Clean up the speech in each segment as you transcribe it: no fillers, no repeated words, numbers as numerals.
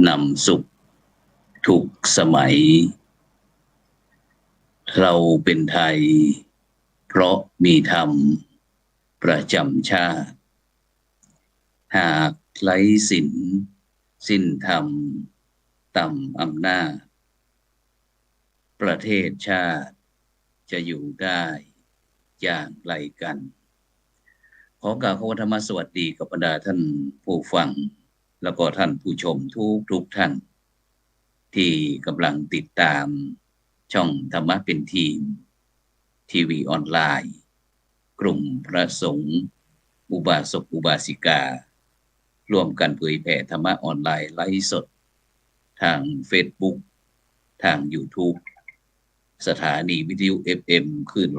นำสุขทุกสมัยเราเป็นไทยเพราะมีธรรมประจำชาติหากไร้ศีลสิ้นธรรมต่ำอำนาจประเทศชาติจะอยู่ได้อย่างไรกันขอกล่าวคำว่าธรรมสวัสดีกับบรรดาท่านผู้ฟังแล้วก็ท่านผู้ชมทุกท่านที่กำลังติดตามช่องธรรมะเป็นทีมทีวีออนไลน์กลุ่มพระสงฆ์อุบาสกอุบาสิการ่วมกันเผยแผ่ธรรมะออนไลน์ไลฟ์สดทาง Facebook ทาง YouTube สถานีวิทยุ FM คลื่น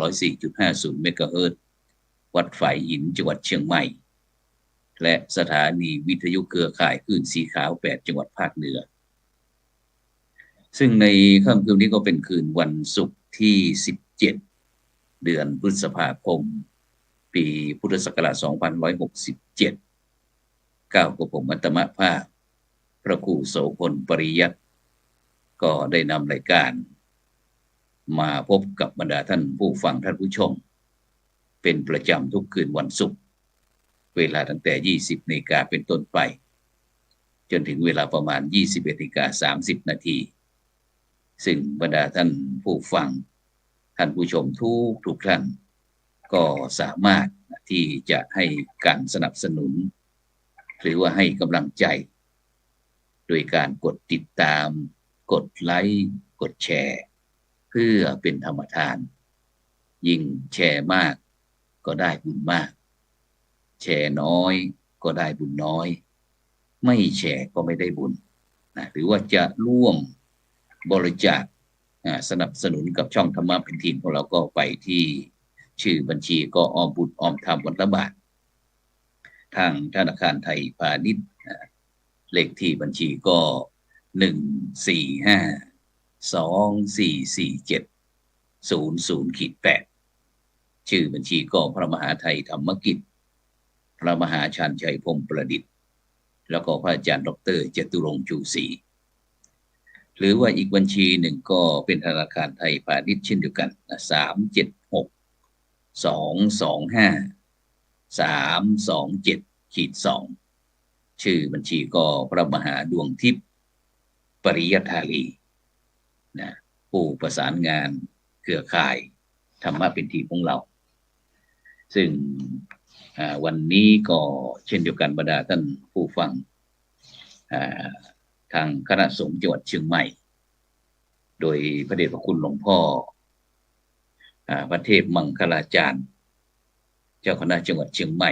104.50 เมกะเฮิรตซ์วัดฝายหินจังหวัดเชียงใหม่และสถานีวิทยุเครือข่ายคลื่นสีขาว8จังหวัดภาคเหนือซึ่งในค่ำคืนนี้ก็เป็นคืนวันศุกร์ที่17เดือนพฤษภาคมปีพุทธศักราช2567ก้าวกับผมอัตมภาพพระครูโสพลปริยัติก็ได้นำรายการมาพบกับบรรดาท่านผู้ฟังท่านผู้ชมเป็นประจำทุกคืนวันศุกร์เวลาตั้งแต่ 20 นาฬิกาเป็นต้นไปจนถึงเวลาประมาณ 21:30 นาทีซึ่งบรรดาท่านผู้ฟังท่านผู้ชมทุกท่านก็สามารถที่จะให้การสนับสนุนหรือว่าให้กำลังใจโดยการกดติดตามกดไลค์กดแชร์เพื่อเป็นธรรมทานยิ่งแชร์มากก็ได้บุญมากแชร์น้อยก็ได้บุญน้อยไม่แชร์ก็ไม่ได้บุญหรือว่าจะร่วมบริจาคสนับสนุนกับช่องธรรมะเป็นทีมของเราก็ไปที่ชื่อบัญชีก็ออมบุญออมธรรมวันละบาททางธนาคารไทยพาณิชย์เลขที่บัญชีก็145244700-8ชื่อบัญชีก็พระมหาไทยธรรมกิจพระมหาชาญชัยพรหมประดิษฐ์แล้วก็พระอาจารย์ดร.จตุรงค์ชูศรีหรือว่าอีกบัญชีหนึ่งก็เป็นธนาคารไทยพาณิชย์เช่นเดียวกัน376-225-327-2ชื่อบัญชีก็พระมหาดวงทิพย์ปริยัธาลีผู้ประสานงานเครือข่ายธรรมะเป็นทีมของเราซึ่งวันนี้ก็เช่นเดียวกันบรรดาท่านผู้ฟังทางคณะสงฆ์จังหวัดเชียงใหม่โดยพระเดชพระคุณหลวงพ่อพระเทพมังคลาจารย์เจ้าคณะจังหวัดเชียงใหม่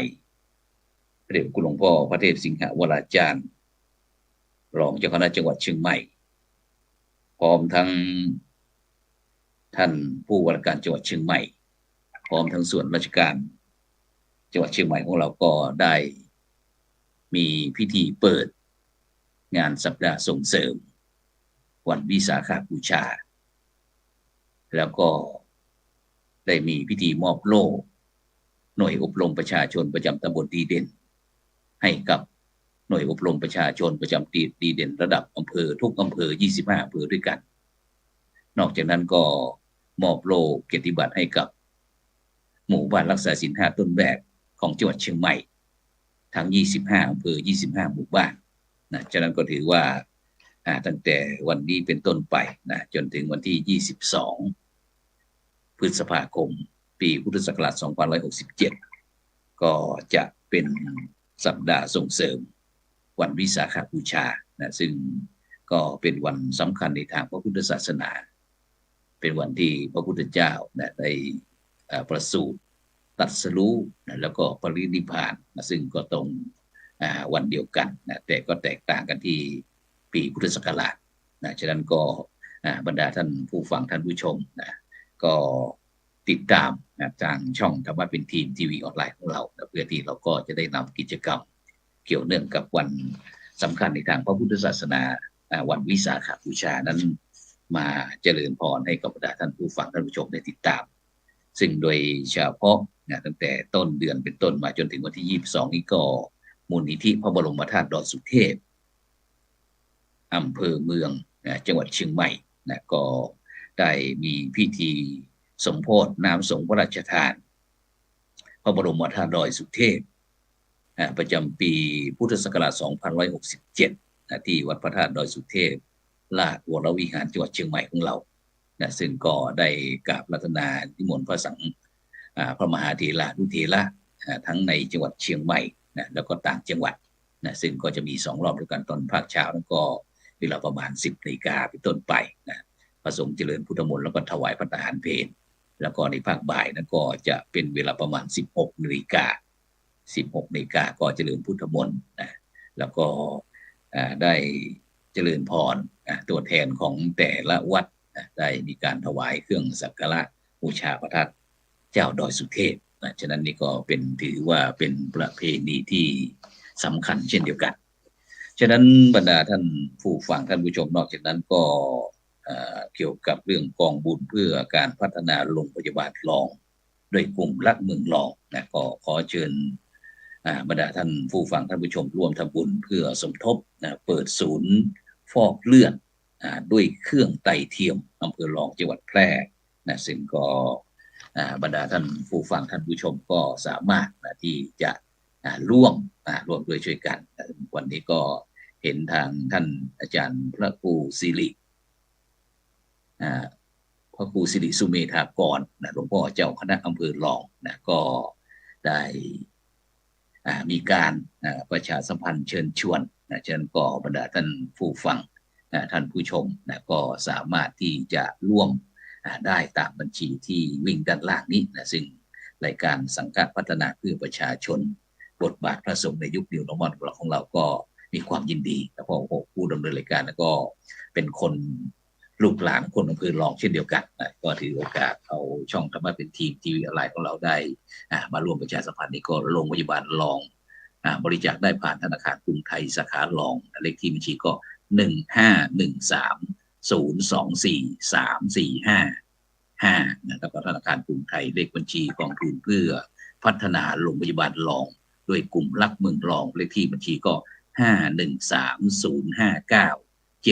พระเดชพระคุณหลวงพ่อพระเทพสิงหวราจารย์รองเจ้าคณะจังหวัดเชียงใหม่พร้อมทั้งท่านผู้ว่าการจังหวัดเชียงใหม่พร้อมทั้งส่วนราชการจังหวัดเชียงใหม่ของเราก็ได้มีพิธีเปิดงานสัปดาห์ส่งเสริมวันวิสาขบูชาแล้วก็ได้มีพิธีมอบโล่หน่วยอบรมประชาชนประจำตำบลดีเด่นให้กับหน่วยอบรมประชาชนประจำดีเด่นระดับอำเภอทุกอำเภอ25อำเภอด้วยกันนอกจากนั้นก็มอบโล่เกียรติบัตรให้กับหมู่บ้านรักษาศีล5ต้นแบบของจังหวัดเชียงใหม่ทั้ง25อำเภอ25หมู่บ้านฉะนั้นก็ถือว่าตั้งแต่วันนี้เป็นต้นไปจนถึงวันที่22พฤษภาคมปีพุทธศักราช2567ก็จะเป็นสัปดาห์ส่งเสริมวันวิสาขบูชาซึ่งก็เป็นวันสำคัญในทางพระพุทธศาสนาเป็นวันที่พระพุทธเจ้าได้ประสูติตรัสรู้แล้วก็ปรินิพพานซึ่งก็ตรงวันเดียวกันแต่ก็แตกต่างกันที่ปีพุทธศักราชฉะนั้นก็บรรดาท่านผู้ฟังท่านผู้ชมก็ติดตามทางช่องธรรมะเป็นทีมทีวีออนไลน์ของเราเพื่อที่เราก็จะได้นำกิจกรรมเกี่ยวเนื่องกับวันสำคัญในทางพระพุทธศาสนาวันวิสาขบูชานั้นมาเจริญพรให้กับบรรดาท่านผู้ฟังท่านผู้ชมได้ติดตามซึ่งโดยเฉพาะตั้งแต่ต้นเดือนเป็นต้นมาจนถึงวันที่22นี้ก็มูลนิธิพระบรมธาตุดอยสุเทพ อำเภอเมืองจังหวัดเชียงใหม่ก็ได้มีพิธีสมโภชน้ำสงฆ์พระราชทานพระบรมธาตุดอยสุเทพประจำปีพุทธศักราช 2567 ที่วัดพระธาตุดอยสุเทพราชวรวิหารจังหวัดเชียงใหม่ของเราซึ่งก็ได้กราบรัตนานิมนต์พระสังฆพระมหาเถระนุเถระทั้งในจังหวัดเชียงใหม่แล้วก็ต่างจังหวัดซึ่งก็จะมี2รอบด้วยกันตอนภาคเช้าแล้วก็เวลาประมาณ 10 นาฬิกาเป็นต้นไปพระสงฆ์เจริญพุทธมนต์แล้วก็ถวายพระทหารเพลแล้วก็ในภาคบ่ายนั้นก็จะเป็นเวลาประมาณ 16 นาฬิกาก็เจริญพุทธมนต์แล้วก็ได้เจริญพรตัวแทนของแต่ละวัดได้มีการถวายเครื่องสักการะบูชาพระธาตุเจ้าดอยสุเทพฉะนั้นนี่ก็เป็นถือว่าเป็นประเพณีที่สำคัญเช่นเดียวกันฉะนั้นบรรดาท่านผู้ฟังท่านผู้ชมนอกจากนั้นก็เกี่ยวกับเรื่องกองบุญเพื่อการพัฒนาโรงพยาบาลรองโดยกลุ่มรักเมืองรองก็ขอเชิญบรรดาท่านผู้ฟังท่านผู้ชมร่วมทำบุญเพื่อสมทบเปิดศูนย์ฟอกเลือดด้วยเครื่องไตเทียมอำเภอรองจังหวัดแพร่ซึ่งก็บรรดาท่านผู้ฟังท่านผู้ชมก็สามารถที่จะร่วมด้วยช่วยกันวันนี้ก็เห็นทางท่านอาจารย์พระครูสิริสุเมธากรหลวงพ่อเจ้าคณะอำเภอรองก็ได้มีการประชาสัมพันธ์เชิญชวนเชิญก็บรรดาท่านผู้ฟังท่านผู้ชมก็สามารถที่จะร่วมได้ตามบัญชีที่วิ่งด้านล่างนี้ซึ่งรายการสังฆพัฒนาเพื่อประชาชนบทบาทพระสงฆ์ในยุคนิวนอร์มอลของเราก็มีความยินดีแล้วก็ผู้ดำเนินรายการก็เป็นคนลูกหลานคนอำเภอรองเช่นเดียวกันก็ถือโอกาสเอาช่องธรรมะเป็นทีมทีวีออนไลน์ของเราได้มาร่วมประชาสัมพันธ์นี้ก็โรงพยาบาลรองบริจาคได้ผ่านธนาคารกรุงไทยสาขารองเลขที่บัญชีก็1513024345แล้วก็ธนาคารกรุงไทยเลขบัญชีกองทุนเพื่อพัฒนาโรงพยาบาลรองโดยกลุ่มรักเมืองรองเลขที่บัญชีก็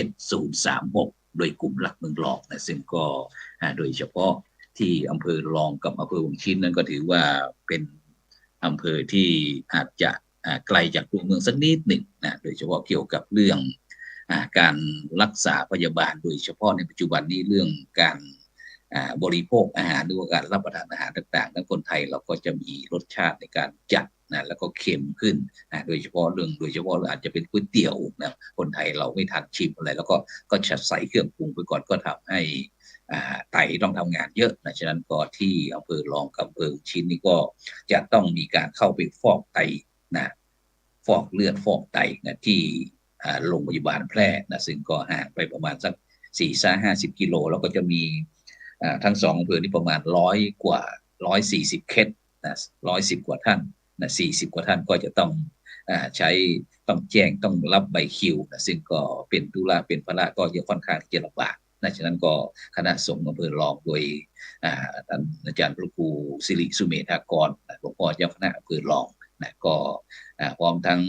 5130597036โดยกลุ่มรักเมืองรองซึ่งก็โดยเฉพาะที่อำเภอรองกับอำเภอวังชิ้นนั้นก็ถือว่าเป็นอำเภอที่อาจจะไกลจากตัวเมืองสักนิดหนึ่งโดยเฉพาะเกี่ยวกับเรื่องการรักษาพยาบาลโดยเฉพาะในปัจจุบันนี้เรื่องการบริโภคอาหารหรือว่าการรับประทานอาหารต่างๆนั้นคนไทยเราก็จะมีรสชาติในการจัดแล้วก็เค็มขึ้นโดยเฉพาะอาจจะเป็นก๋วยเตี๋ยวคนไทยเราไม่ทันชิมอะไรแล้วก็จะใส่เครื่องปรุงไปก่อนก็ทำให้ไตต้องทำงานเยอะฉะนั้นก็ที่อำเภอรองกับอำเภอชิ้นนี้ก็จะต้องมีการเข้าไปฟอกไตฟอกเลือดฟอกไตที่โรงพยาบาลแพร่ซึ่งก็ห่างไปประมาณสัก4-50 กิโลแล้วก็จะมีทั้ง2อำเภอนี้ประมาณ100 กว่า140เคส110 กว่าท่าน40 กว่าท่านก็จะต้องต้องแจ้งต้องรับใบคิวซึ่งก็เป็นธุระเป็นภาระก็จะค่อนข้างจะลำบากฉะนั้นก็คณะสงฆ์อำเภอรองโดยท่านอาจารย์พระครูสิริสุเมธากรหลวงพ่อเจ้าคณะอำเภอรองก็พร้อมทั้ง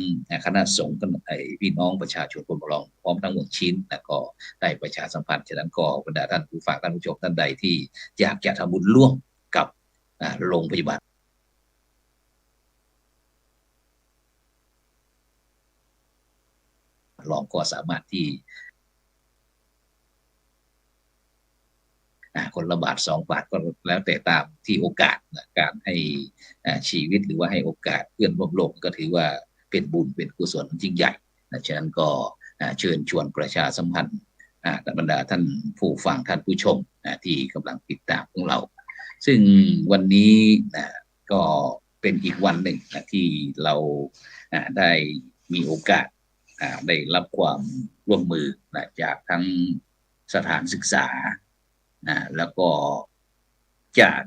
คณะสงฆ์พี่น้องประชาชนคนรองพร้อมทั้งเมืองชิ้นก็ได้ประชาสัมพันธ์ฉะนั้นก็บรรดาท่านผู้ฟังท่านผู้ชมท่านใดที่อยากจะทำบุญร่วมกับโรงพยาบาลรองก็สามารถที่คนละบาท2 บาทก็แล้วแต่ตามที่โอกาสการให้ชีวิตหรือว่าให้โอกาสเพื่อนร่วมโลกก็ถือว่าเป็นบุญเป็นกุศลยิ่งใหญ่ฉะนั้นก็เชิญชวนประชาสัมพันธ์บรรดาท่านผู้ฟังท่านผู้ชมที่กำลังติดตามของเราซึ่งวันนี้ก็เป็นอีกวันหนึ่งที่เราได้มีโอกาสได้รับความร่วมมือจากทั้งสถานศึกษาแล้วก็จาก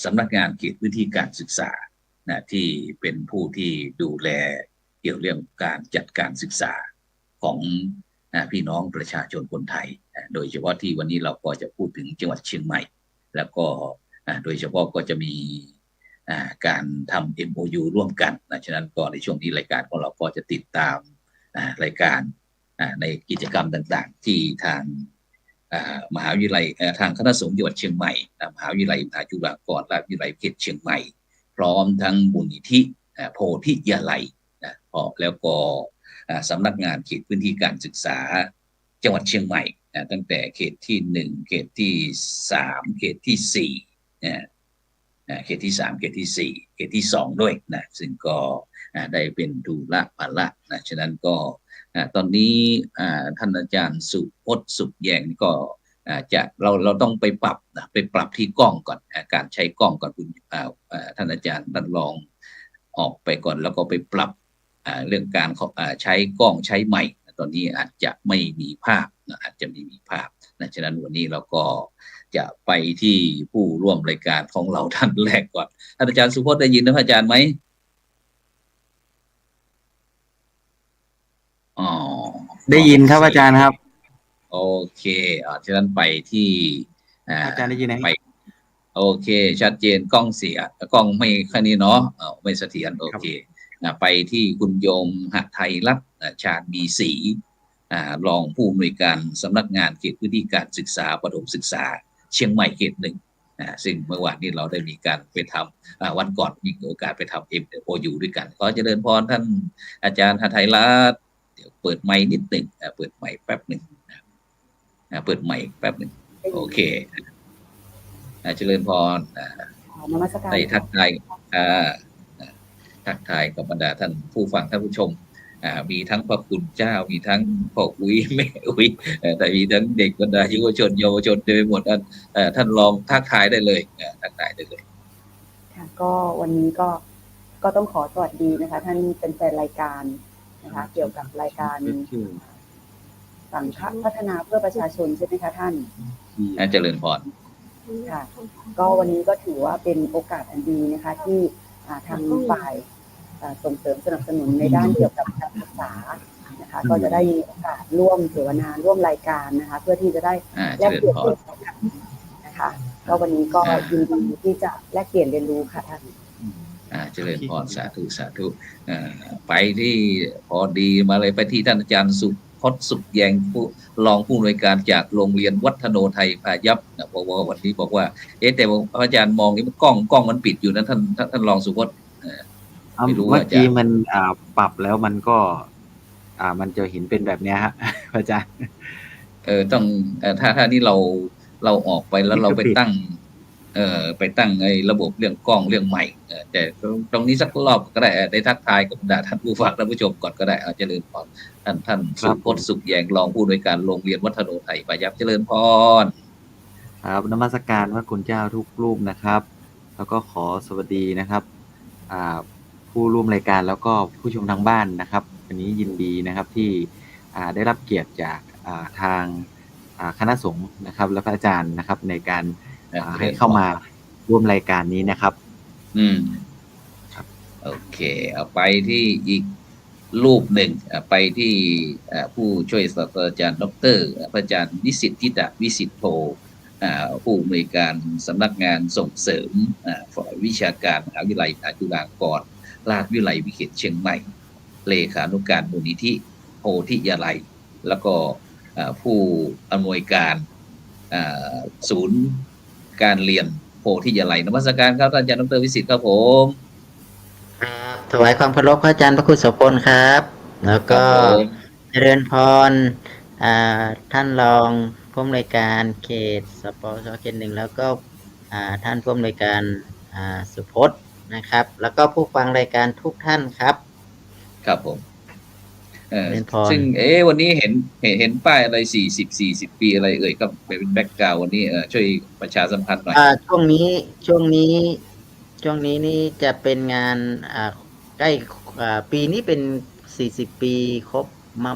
สำนักงานเขตพื้นที่การศึกษาที่เป็นผู้ที่ดูแลเกี่ยวเรื่องการจัดการศึกษาของพี่น้องประชาชนคนไทยโดยเฉพาะที่วันนี้เราก็จะพูดถึงจังหวัดเชียงใหม่แล้วก็โดยเฉพาะก็จะมีการทำ MOU ร่วมกันฉะนั้นก็ในช่วงนี้รายการของเราก็จะติดตามรายการ ในกิจกรรมต่างๆที่ทางมหาวิทยาลัยทางคณะสงฆ์จังหวัดเชียงใหม่มหาวิทยาลัยมหาจุฬาภรณราชวิทยาลัยเขตเชียงใหม่พร้อมทั้งมูลนิธิโพธิยาลัยแล้วก็สำนักงานเขตพื้นที่การศึกษาจังหวัดเชียงใหม่ตั้งแต่เขตที่1เขตที่3เขตที่4เขตที่3เขตที่4เขตที่2ด้วยซึ่งก็ได้เป็นธุระภาระฉะนั้นก็ตอนนี้ท่านอาจารย์สุพจน์สุขแยงก็จะเราต้องไปปรับที่กล้องก่อนการใช้กล้องก่อนคุณท่านอาจารย์ท่านลองออกไปก่อนแล้วก็ไปปรับเรื่องการใช้กล้องใช้ไมค์ตอนนี้อาจจะไม่มีภาพอาจจะไม่มีภาพฉะนั้นวันนี้เราก็จะไปที่ผู้ร่วมรายการของเราท่านแรกก่อนท่านอาจารย์สุพจน์ได้ยินนะอาจารย์ไหมอ๋อได้ยินครับอาจารย์ครับโอเคฉะนั้นไปที่อาจารย์ได้ยินไหมไปโอเคชัดเจนกล้องเสียกล้องไม่แค่นี้เนาะไม่เสถียรโอเคไปที่คุณโยมหไทยรัตน์ชาญมีศรีรองผู้อำนวยการสำนักงานเขตพื้นที่การศึกษาประถมศึกษาเชียงใหม่เขต1ซึ่งเมื่อวานนี้เราได้มีการไปทำวันก่อนมีโอกาสไปทำ MOU ด้วยกันขอเจริญพรท่านอาจารย์หไทยรัตน์เดี๋ยวเปิดไมค์นิดหนึ่งเปิดไมค์แป๊บหนึ่งเปิดไมค์แป๊บหนึ่งโอเคเจริญพรได้ทักทายกับบรรดาท่านผู้ฟังท่านผู้ชมมีทั้งพระคุณเจ้ามีทั้งพ่ออุ้ยแม่อุ้ยแต่มีทั้งเด็กบรรดาเยาวชนเต็มไปหมดท่านลองทักทายได้เลยทักทายได้เลยค่ะก็วันนี้ก็ต้องขอสวัสดีนะคะท่านเป็นแฟนรายการนะคะเกี่ยวกับรายการสังฆพัฒนาเพื่อประชาชนใช่ไหมคะท่านเจริญพรค่ะก็วันนี้ก็ถือว่าเป็นโอกาสอันดีนะคะที่ทางฝ่ายส่งเสริมสนับสนุนในด้านเกี่ยวกับการศึกษานะคะก็จะได้มีโอกาสร่วมเสวนาร่วมรายการนะคะเพื่อที่จะได้แลกเปลี่ยนข้อมูลกันนะคะก็วันนี้ก็ยินดีที่จะแลกเปลี่ยนเรียนรู้ค่ะท่านเจริญพรสาธุไปที่พอดีมาเลยไปที่ท่านอาจารย์สุพจน์สุขแยงผู้รองผู้อำนวยการจากโรงเรียนวัฒโนไทยพายัพเพราะว่าวันนี้บอกว่าแต่อาจารย์มองนี่กล้องมันปิดอยู่นะท่านรองสุพจน์ไม่รู้ว่าเมื่อกี้มันปรับแล้วมันก็มันจะเห็นเป็นแบบนี้ฮะอาจารย์ต้องถ้านี่เราออกไปแล้วเราไปตั้งไอ้ระบบเรื่องกล้องเรื่องใหม่แต่ตรงนี้สักรอบก็ได้ได้ทักทายกับท่านผู้ฟังท่านผู้ชมก่อนก็ได้เจริญพรท่านสุพจน์สุขแยงรองผู้อำนวยการโรงเรียนวัฒโนไทยพายัพเจริญพรครับนมัสการพระคุณเจ้าทุกรูปนะครับแล้วก็ขอสวัสดีนะครับผู้ร่วมรายการแล้วก็ผู้ชมทางบ้านนะครับวันนี้ยินดีนะครับที่ได้รับเกียรติจากทางคณะสงฆ์นะครับและพระอาจารย์นะครับในการให้เข้ามาร่วมรายการนี้นะครับโอเคเอาไปที่อีกรูปหนึ่งไปที่ผู้ช่วยศาสตราจารย์ดร.พระอาจารย์วิสิทธิตะวิสิทธิโธผู้อำนวยการสำนักงานส่งเสริมฝ่ายวิชาการมหาวิทยาลัยจุฬาภรณราชวิทยาลัยวิเขตเชียงใหม่เลขานุการมูลนิธิโพธิยาลัยแล้วก็ผู้อำนวยการศูนย์การเรียนโพธิยาลัยนมัสการครับท่านอาจารย์ดร.วิสิทธิ์ครับผมถวายความเคารพพระอาจารย์พระคุณโสพลครับแล้วก็เจริญพรท่านรองผู้อำนวยการเขตสปช.เขต 1แล้วก็ท่านผู้อำนวยการสุพจน์นะครับแล้วก็ผู้ฟังรายการทุกท่านครับครับผมซึ่งวันนี้เห็นป้ายอะไร40ปีอะไรครับเป็นแบ็คกราวด์วันนี้ช่วยประชาสัมพันธ์หน่อยช่วงนี้นี่จะเป็นงานใกล้ปีนี้เป็น40ปีครบ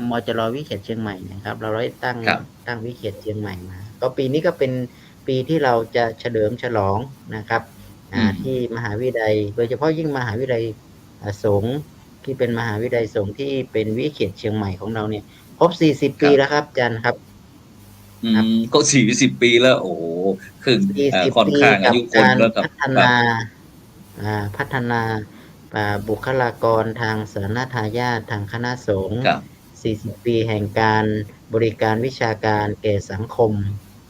มจร.วิเขตเชียงใหม่นะครับเราได้ตั้งวิเขตเชียงใหม่มาก็ปีนี้ก็เป็นปีที่เราจะเฉลิมฉลองนะครับที่มหาวิทยาลัยโดยเฉพาะยิ่งมหาวิทยาลัยสงฆ์ที่เป็นมหาวิทยาลัยสงฆ์ที่เป็นวิเขตเชียงใหม่ของเราเนี่ยครบ40ปีแล้วครับอาจารย์ครับก็40ปีแล้วโอ้โหครึ่งค่อนข้างอายุคนแล้วครับพัฒนาบุคลากรทางสาธารณทายาททางคณะสงฆ์ 40 ปีแห่งการบริการวิชาการแก่สังคม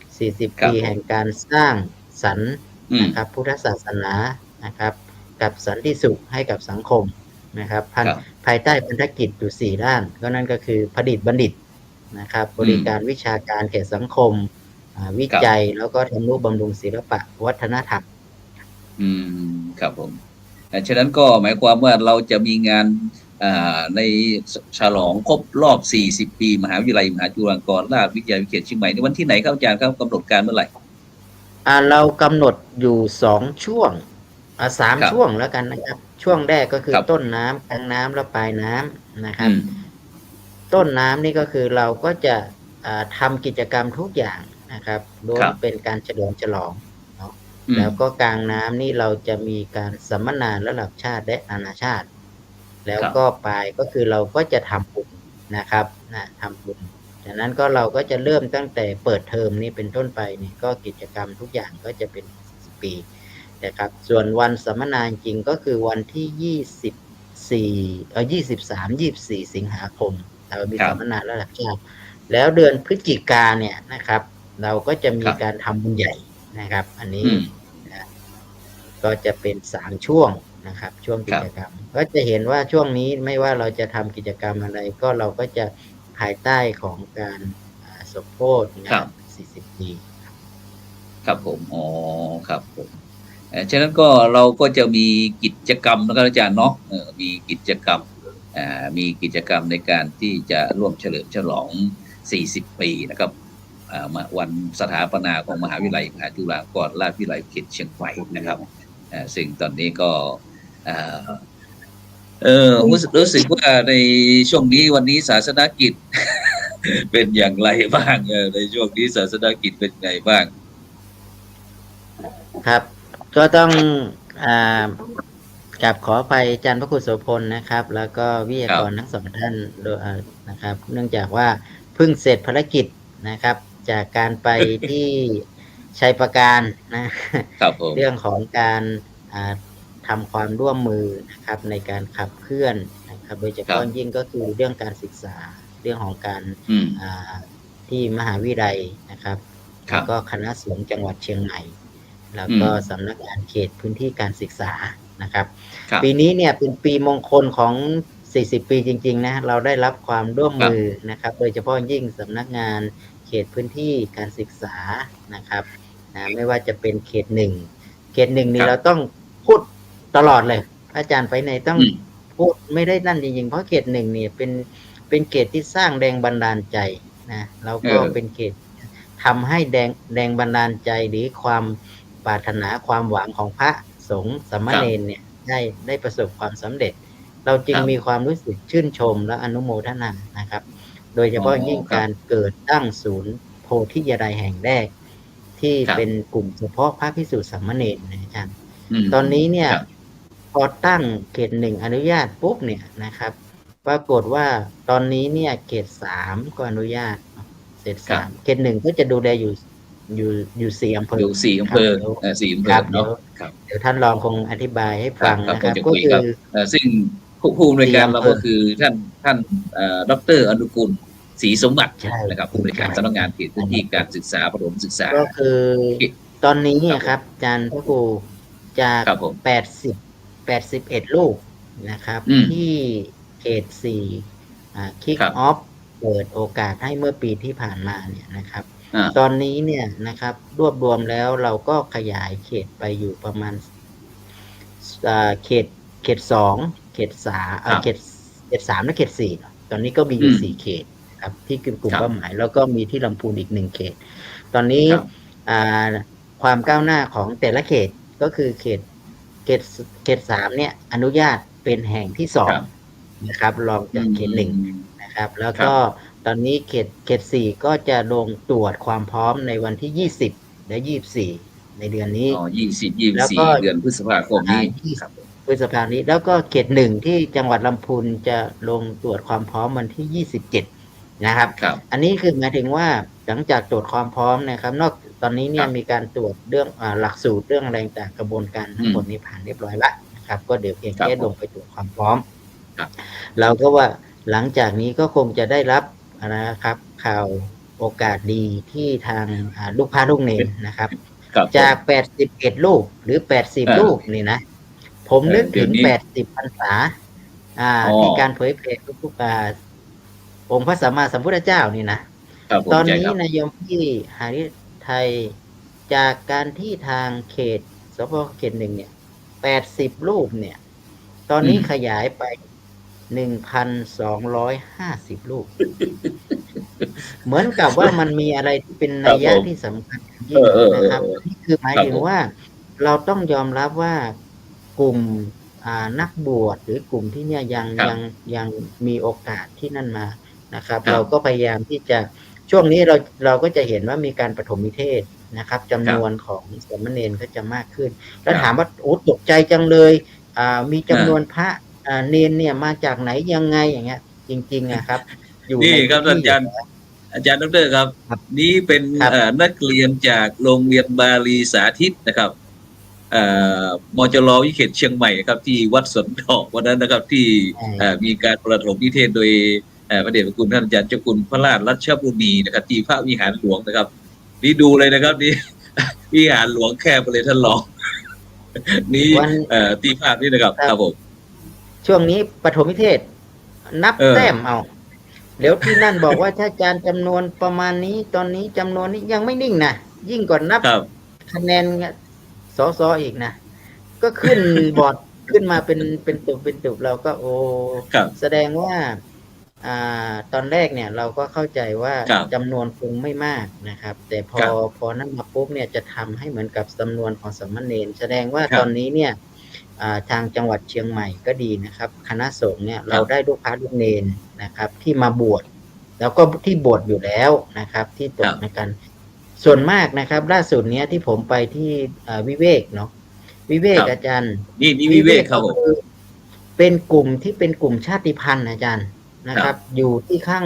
40 ปีแห่งการสร้างสรรค์นะครับพุทธศาสนานะครับกับสันติสุขให้กับสังคมนะครับภายใต้พันธกิจอยู่4ด้านก็นั่นก็คือผลิตบัณฑิตนะครับบริการวิชาการแก่สังคมวิจัยแล้วก็ทำนุบำรุงศิลปะวัฒนธรรมครับผมฉะนั้นก็หมายความว่าเราจะมีงานในฉลองครบรอบ40 ปีมหาวิทยาลัยมหาจุฬาลงกรณราชวิทยาลัยเขตเชียงใหม่ในวันที่ไหนครับอาจารย์ครับกำหนดการเมื่อไหร่เรากำหนดอยู่2 ช่วง3 ช่วงแล้วกันนะครับช่วงแรกก็คือต้นน้ำกลางน้ำและปลายน้ำนะครับต้นน้ำนี่ก็คือเราก็จะทำกิจกรรมทุกอย่างนะครับโดยเป็นการฉลองเนาะแล้วก็กลางน้ำนี่เราจะมีการสัมมนาระดับชาติและนานาชาติแล้วก็ปลายก็คือเราก็จะทำบุญนะครับทำบุญจากนั้นก็เราก็จะเริ่มตั้งแต่เปิดเทอมนี้เป็นต้นไปนี่ก็กิจกรรมทุกอย่างก็จะเป็น10 ปีนะครับส่วนวันสัมมนาจริงก็คือวันที่23-24 สิงหาคมเรามีสัมมนาระดับชาติแล้วเดือนพฤศจิกาเนี่ยนะครับเราก็จะมีการทำบุญใหญ่นะครับอันนี้ก็จะเป็น3 ช่วงนะครับช่วงกิจกรรมก็จะเห็นว่าช่วงนี้ไม่ว่าเราจะทำกิจกรรมอะไรก็เราก็จะภายใต้ของการสมโภชงาน40 ปีครับผมครับผมฉะนั้นก็เราก็จะมีกิจกรรมนะครับอาจารย์เนาะมีกิจกรรมในการที่จะร่วมเฉลิมฉลอง40 ปีนะครับวันสถาปนาของมหาวิทยาลัยมหาจุฬาลงกรณราชวิทยาลัยเขตเชียงใหม่นะครับซึ่งตอนนี้ก็รู้สึกว่าในช่วงนี้วันนี้ศาสนกิจ เป็นอย่างไรบ้างในช่วงนี้ศาสนกิจเป็นไงบ้างครับก็ต้องกราบขอไปอาจารย์พระครูโสพลนะครับแล้วก็วิทยากรทั้ง2 ท่านนะครับเนื่องจากว่าเพิ่งเสร็จภารกิจนะครับจากการไปที่ชัยประการนะเรื่องของการทำความร่วมมือนะครับในการขับเคลื่อนนะครับโดยเฉพาะยิ่งก็คือเรื่องการศึกษาเรื่องของการที่มหาวิทยาลัยนะครับแล้วก็คณะสงฆ์จังหวัดเชียงใหม่แล้วก็สำนักงานเขตพื้นที่การศึกษานะครับปีนี้เนี่ยเป็นปีมงคลของ40 ปีจริงๆนะเราได้รับความร่วมมือนะครับโดยเฉพาะยิ่งสำนักงานเขตพื้นที่การศึกษานะครับไม่ว่าจะเป็นเขต 1นี่เราต้องพูดตลอดเลยอาจารย์ไปไหนต้องพูดไม่ได้นั่นจริงๆเพราะเขต 1เนี่ยเป็นเขตที่สร้างแรงบันดาลใจนะเราก็เป็นเขตทำให้แรงบันดาลใจหรือความปรารถนาความหวังของพระสงฆ์สามเณรเนี่ยได้ประสบความสำเร็จเราจึงมีความรู้สึกชื่นชมและอนุโมทนานะครับโดยเฉพาะยิ่งการเกิดตั้งศูนย์โพธิยดาแห่งแรกที่เป็นกลุ่มเฉพาะพระภิกษุสามเณรนะอาจารย์ตอนนี้เนี่ยพอตั้งเขต 1อนุญาตปุ๊บเนี่ยนะครับปรากฏว่าตอนนี้เนี่ยเขต 3ก็อนุญาตเขต 3เขต 1ก็จะดูแลอยู่4 อำเภออยู่4 อำเภอ4 อำเภอเนาะเดี๋ยวท่านรองคงอธิบายให้ฟังนะครับก็คือซึ่งผู้อำนวยการเราก็คือท่านดร.อนุกูลศรีสมบัตินะครับผู้อำนวยการสำนักงานเขตพื้นที่การศึกษาประถมศึกษาก็คือตอนนี้ครับอาจารย์พระครูจาก81 ลูกนะครับที่เขต 4คิกออฟเปิดโอกาสให้เมื่อปีที่ผ่านมาเนี่ยนะครับตอนนี้เนี่ยนะครับรวบรวมแล้วเราก็ขยายเขตไปอยู่ประมาณเขต 2เขต 3เขต 3และเขต 4ตอนนี้ก็มีอยู่4 เขตครับที่กลุ่มเป้าหมายแล้วก็มีที่ลำพูนอีก1 เขตตอนนี้ความก้าวหน้าของแต่ละเขตก็คือเขต 3เนี่ยอนุญาตเป็นแห่งที่2นะครับรองจากเขต 1นะครับแล้วก็ตอนนี้เขต 4ก็จะลงตรวจความพร้อมในวันที่20และ24ในเดือนนี้20-24เดือนพฤษภาคมนี้พฤษภาคมนี้แล้วก็เขต 1ที่จังหวัดลำพูนจะลงตรวจความพร้อมวันที่27นะครับอันนี้คือหมายถึงว่าหลังจากตรวจความพร้อมนะครับตอนนี้เนี่ยมีการตรวจเรื่องหลักสูตรเรื่องอะไรต่างกระบวนการทั้งหมดนี้ผ่านเรียบร้อยแล้วนะครับก็เดี๋ยวเพียงแค่ลงไปตรวจความพร้อมเราก็ว่า หลังจากนี้ก็คงจะได้รับนะครับข่าวโอกาสดีที่ทางลูกพระลูกเนรนะครับ ครับผม จาก81ลูกหรือ80ลูกนี่นะผมนึกถึง เดี๋ยวนี้ 80พรรษาอ๋อ ที่การเผยแผ่ทุกองค์พระสัมมาสัมพุทธเจ้านี่นะครับ ผม ตอน ใช่ นี้ ครับ นายมพี่หาฤทัยจากการที่ทางเขตสพเขต1เนี่ย80รูปเนี่ยตอนนี้ขยายไป 1,250 รูป เหมือนกับว่ามันมีอะไรที่เป็นนัยยะที่สำคัญยิ่งนะครับนี่คือหมายถึงว่าเราต้องยอมรับว่ากลุ่มนักบวชหรือกลุ่มที่เนี่ยยังมีโอกาสที่นั่นมานะครับเราก็พยายามที่จะช่วงนี้เราก็จะเห็นว่ามีการปฐมนิเทศนะครับจำนวนของสามเณรก็จะมากขึ้นแล้วถามว่าโอ้ตกใจจังเลยมีจำนวนพระเนรเนี่ยมาจากไหนยังไงอย่างเงี้ยจริงๆนะครับอยู่ใน นี่ครับอาจารย์ดรครับ นี่เป็นนักเรียนจากโรงเรียนบาลีสาธิตนะครับมจร.วิเขตเชียงใหม่ครับที่วัดสวนดอกวันนั้นนะครับที่มีการประถมนิเทศโดยพระเดชพระคุณท่านอาจารย์เจ้าคุณพระราชรัชบุรีนะครับที่พระวิหารหลวงนะครับนี่ดูเลยนะครับนี่ วิหารหลวงแคบไปเลยท่านรอง นี่ที่ภาพนี่นะครับครับผม ช่วงนี้ปฐมนิเทศนับแต้มเอาเดี๋ยวที่นั่นบอกว่าถ้าอาจารย์จำนวนประมาณนี้ตอนนี้จำนวนนี้ยังไม่นิ่งนะยิ่งกว่านับคะแนนสสอีกนะก็ขึ้นบอร์ดขึ้นมาเป็นตุบเราก็โอ้แสดงว่าตอนแรกเนี่ยเราก็เข้าใจว่าจำนวนคงไม่มากนะครับแต่พอนั้นมาปุ๊บเนี่ยจะทำให้เหมือนกับจำนวนของสามเณรแสดงว่าตอนนี้เนี่ยทางจังหวัดเชียงใหม่ก็ดีนะครับคณะสงฆ์เนี่ยเราได้ลูกพระลูกเนรนะครับที่มาบวชแล้วก็ที่บวชอยู่แล้วนะครับที่ตกในกันส่วนมากนะครับล่าสุดเนี้ยที่ผมไปที่วิเวกเนาะวิเวกอาจารย์นี่วิเวกครับผมเป็นกลุ่มที่เป็นกลุ่มชาติพันธุ์อาจารย์นะครับอยู่ที่ข้าง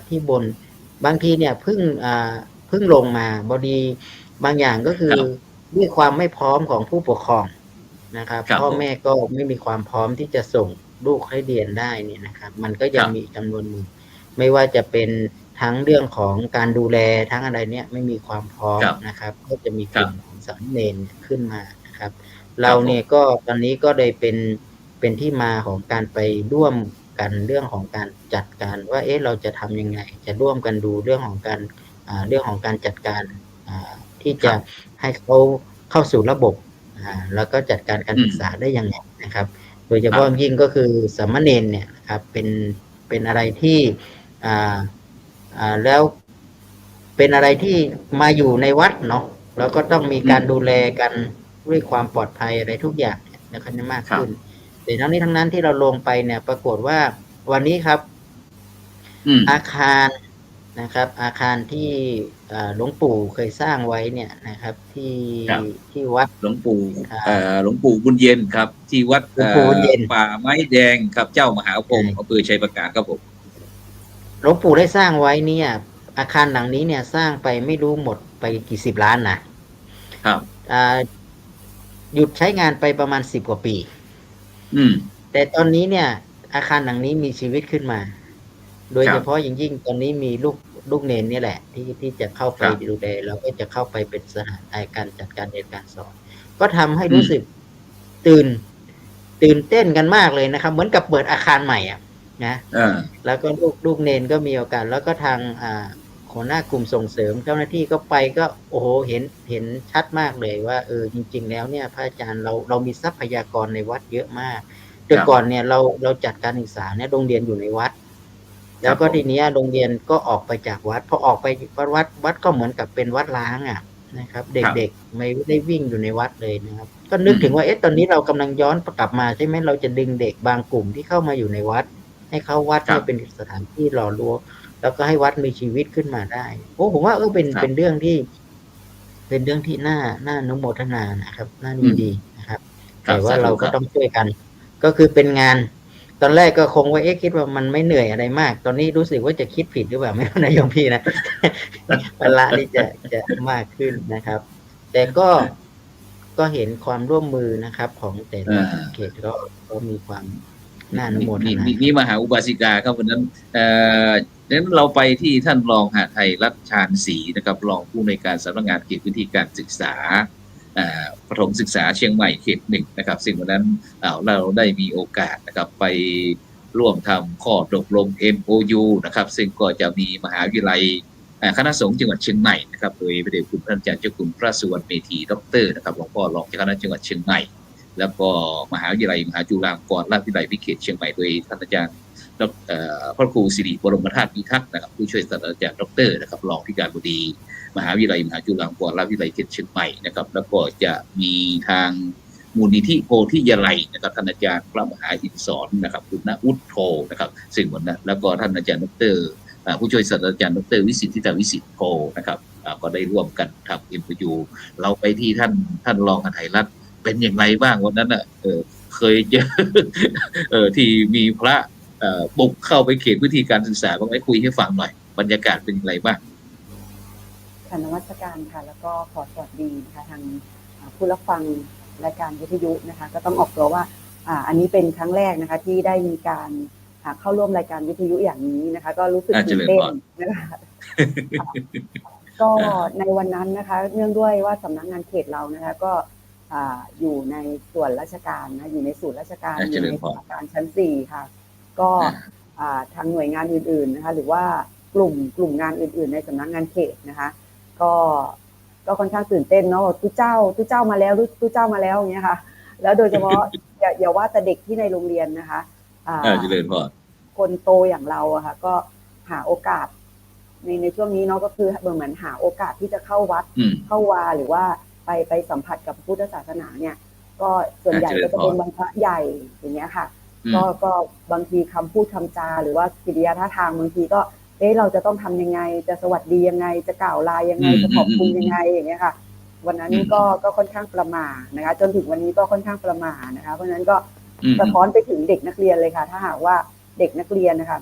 ที่บนบางทีเนี่ยเพิ่งลงมาบดีบางอย่างก็คือด้วยความไม่พร้อมของผู้ปกครองนะครับพ่อแม่ก็ไม่มีความพร้อมที่จะส่งลูกให้เรียนได้เนี่ยนะครับมันก็ยังมีจำนวนหนึ่งไม่ว่าจะเป็นทั้งเรื่องของการดูแลทั้งอะไรเนี่ยไม่มีความพร้อมนะครับก็จะมีกลุ่มของสามเณรขึ้นมานะครับเราเนี่ยก็ตอนนี้ก็เลยเป็นที่มาของการไปร่วมกันเรื่องของการจัดการว่าเราจะทำยังไงจะร่วมกันดูเรื่องของการจัดการที่จะให้เขาเข้าสู่ระบบแล้วก็จัดการศึกษาได้ยังไงนะครับโดยเฉพาะยิ่งก็คือสามเณรเนี่ยครับเป็นอะไรที่แล้วเป็นอะไรที่มาอยู่ในวัดเนาะแล้วก็ต้องมีการดูแลกันด้วยความปลอดภัยอะไรทุกอย่างนะครับมากขึ้นแต่ทั้งนี้ทั้งนั้นที่เราลงไปเนี่ยปรากฏว่าวันนี้ครับอาคารนะครับอาคารที่หลวงปู่เคยสร้างไว้เนี่ยนะครับที่วัดหลวงปู่บุญเย็นครับที่วัดป่าไม้แดงครับเจ้ามหาพรหมอำเภอชัยประการครับผมหลวงปู่ได้สร้างไว้เนี่ยอาคารหลังนี้เนี่ยสร้างไปไม่รู้หมดไปกี่สิบล้านนะครับหยุดใช้งานไปประมาณ10 กว่าปีแต่ตอนนี้เนี่ยอาคารหลังนี้มีชีวิตขึ้นมาโดยเฉพาะอย่างยิ่งตอนนี้มีลูกเนรนี่แหละที่จะเข้าไปดูแลแล้วก็จะเข้าไปเป็นสถานการจัดการเรียนการสอนก็ทำให้รู้สึกตื่นเต้นกันมากเลยนะครับเหมือนกับเปิดอาคารใหม่นะแล้วก็ลูกเนรก็มีโอกาสแล้วก็ทางหัวหน้ากลุ่มส่งเสริมเจ้าหน้าที่ก็ไปก็โอ้โหเห็นชัดมากเลยว่าจริงๆแล้วเนี่ยพระอาจารย์เรามีทรัพยากรในวัดเยอะมากแต่ก่อนเนี่ยเราจัดการศึกษาเนี่ยโรงเรียนอยู่ในวัดแล้วก็ทีนี้โรงเรียนก็ออกไปจากวัดพอออกไปวัดก็เหมือนกับเป็นวัดล้างนะครับเด็กๆไม่ได้วิ่งอยู่ในวัดเลยนะครับก็นึกถึงว่าตอนนี้เรากำลังย้อนกลับมาใช่ไหมเราจะดึงเด็กบางกลุ่มที่เข้ามาอยู่ในวัดให้เข้าวัดให้เป็นสถานที่หล่อรวมแล้วก็ให้วัดมีชีวิตขึ้นมาได้ผมว่าเป็นเรื่องที่น่าอนุโมทนานะครับน่ายินดีนะครับแต่ว่าเราก็ต้องช่วยกันก็คือเป็นงานตอนแรกก็คงว่าคิดว่ามันไม่เหนื่อยอะไรมากตอนนี้รู้สึกว่าจะคิดผิดหรือเปล่าไม่รู้นะโยมพี่นะเวลานี่จะมากขึ้นนะครับแต่ก็เห็นความร่วมมือนะครับของแต่ละเขตก็มีความ น่าอนุโมทนา มีมหาอุบาสิกาครับวันนั้นดังนั้นเราไปที่ท่านรองหาไทยรัตน์ชาญศรีนะครับรองผู้อำนวยการสำนักงานเขตพื้นที่การศึกษาประถมศึกษาเชียงใหม่เขต 1นะครับซึ่งวันนั้นเราได้มีโอกาสนะครับไปร่วมทำข้อตกลง MOU นะครับซึ่งก็จะมีมหาวิทยาลัยคณะสงฆ์จังหวัดเชียงใหม่นะครับโดยพระเดชคุณท่านอาจารย์เจ้าคุณพระสุวรรณเมธีด็อกเตอร์นะครับหลวงพ่อรองเจ้าคณะจังหวัดเชียงใหม่แล้วก็มหาวิทยาลัยมหาจุฬาลงกรณราชวิทยาลัยวิเขตเชียงใหม่โดยท่านอาจารย์พระครูสิริบรมธาตุพิทักษ์นะครับผู้ช่วยศาสตราจารย์ด็อกเตอร์นะครับรองที่การบดีมหาวิทยาลัยมหาจุฬาลงกรณราชวิทยาลัยเขตเชียงใหม่นะครับแล้วก็จะมีทางมูลนิธิโพธิยาลัยนะครับท่านอาจารย์พระมหาอินทร์สอนนะครับคุณณอุทโธนะครับซึ่งวันนั้นแล้วก็ท่านอาจารย์ด็อกเตอร์ผู้ช่วยศาสตราจารย์ดร.วิสิทธิตาวิสิทธิ์โพนะครับก็ได้ร่วมกันทำ MOU เราไปที่ท่านรองหาไทยรัฐเป็นอย่างไรบ้างวันนั้นเคยเจอที่มีพระบุกเข้าไปเขตพื้นที่การศึกษาบ้างไหมคุยให้ฟังหน่อยบรรยากาศเป็นอย่างไรบ้างค่ะนมัสการค่ะแล้วก็ขอสวัสดีนะคะทางผู้รับฟังรายการวิทยุนะคะก็ต้องออกตัวว่าอันนี้เป็นครั้งแรกนะคะที่ได้มีการเข้าร่วมรายการวิทยุอย่างนี้นะคะก็รู้สึกตื่นเต้นนะคะก็ในวันนั้นนะคะเนื่องด้วยว่าสำนักงานเขตเรานะคะก็อยู่ในส่วนราชการนะอยู่ในศูนย์ราชการอยู่ในสำนักงานชั้น4ค่ะก็ทางหน่วยงานอื่นๆนะคะหรือว่ากลุ่มงานอื่นๆในสำนักงานเขตนะคะก็ค่อนข้างตื่นเต้นเนาะตู้เจ้ามาแล้วตู้เจ้ามาแล้วอย่างเงี้ยค่ะแล้วโดยเฉพาะอย่าว่าแต่เด็กที่ในโรงเรียนนะคะเจริญพรคนโตอย่างเราอะค่ะก็หาโอกาสในช่วงนี้เนาะก็คือเหมือนหาโอกาสที่จะเข้าวัดเข้าวาหรือว่าไปสัมผัสกับพุทธศาสนาเนี่ยก็ส่วนใหญ่ก็จะเป็นวันพระใหญ่อย่างเงี้ยค่ะก็บางทีคำพูดคำจาหรือว่ากิริยาท่าทางบางทีก็เราจะต้องทำยังไงจะสวัสดียังไงจะกล่าวลายังไงจะขอบคุณยังไงอย่างเงี้ยค่ะวันนั้นก็ค่อนข้างประหม่านะคะจนถึงวันนี้ก็ค่อนข้างประหม่านะคะเพราะฉะนั้นก็สะท้อนไปถึงเด็กนักเรียนเลยค่ะถ้าหากว่าเด็กนักเรียนนะคะ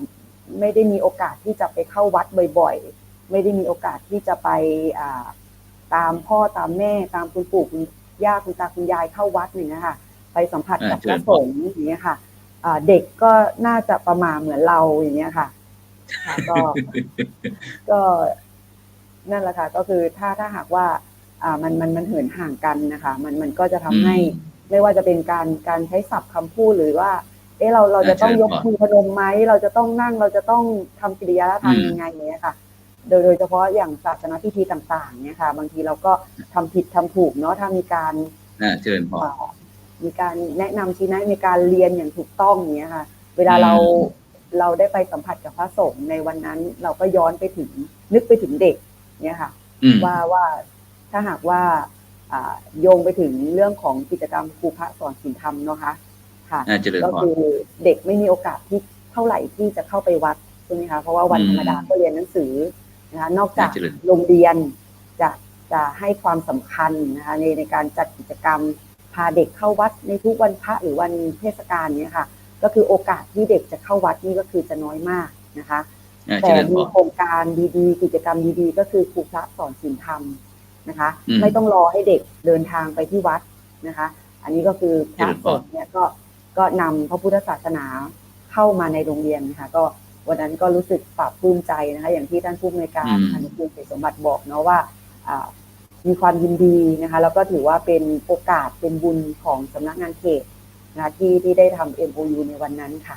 ไม่ได้มีโอกาสที่จะไปเข้าวัดบ่อยๆไม่ได้มีโอกาสที่จะไปตามพ่อตามแม่ตามคุณปู่คุณย่าคุณตาคุณยายเข้าวัดอย่างเงี้ยค่ะไปสัมผัสกับพระสงฆ์อย่างเงี้ยค่ะเด็กก็น่าจะประมาณเหมือนเราอย่างเงี้ยค่ะก็นั่นแหละค่ะก็คือถ้าหากว่ามันเหินห่างกันนะคะมันก็จะทำให้ไม่ว่าจะเป็นการใช้ศัพท์คำพูดหรือว่าเราจะต้องยกมือพนมไหมเราจะต้องนั่งเราจะต้องทำกิริยาท่าทางยังไงเนี่ยค่ะโดยเฉพาะอย่างศาสนพิธีต่างๆเนี่ยค่ะบางทีเราก็ทำผิดทำถูกเนาะถ้ามีการเชิญพอมีการแนะนำชี้แนะมีการเรียนอย่างถูกต้องเนี่ยค่ะเวลาเราได้ไปสัมผัสกับพระสงฆ์ในวันนั้นเราก็ย้อนไปถึงนึกไปถึงเด็กเนี่ยค่ะว่าถ้าหากว่าโยงไปถึงเรื่องของกิจกรรมครูพระสอนศีลธรรมเนาะค่ะก็คือเด็กไม่มีโอกาสที่เท่าไหร่ที่จะเข้าไปวัดใช่ไหมคะเพราะว่าวันธรรมดาก็เรียนหนังสือนะคะนอกจากโรงเรียนจะให้ความสำคัญนะคะในการจัดกิจกรรมพาเด็กเข้าวัดในทุกวันพระหรือวันเทศกาลเนี่ยค่ะก็คือโอกาสที่เด็กจะเข้าวัดนี่ก็คือจะน้อยมากนะคะแต่มีโครงการดีๆกิจกรรมดีๆก็คือครูพระสอนศีลธรรมนะคะไม่ต้องรอให้เด็กเดินทางไปที่วัดนะคะอันนี้ก็คือพระสงฆ์เนี่ยก็นำพระพุทธศาสนาเข้ามาในโรงเรียนนะคะก็วันนั้นก็รู้สึกปลาบปลื้มใจนะคะอย่างที่ท่านผู้อำนวยการอนุกูลเศรษฐสมบัติบอกเนาะว่ามีความยินดีนะคะแล้วก็ถือว่าเป็นโอกาสเป็นบุญของสำนักงานเขตนะที่ได้ทำ MOU ในวันนั้นค่ะ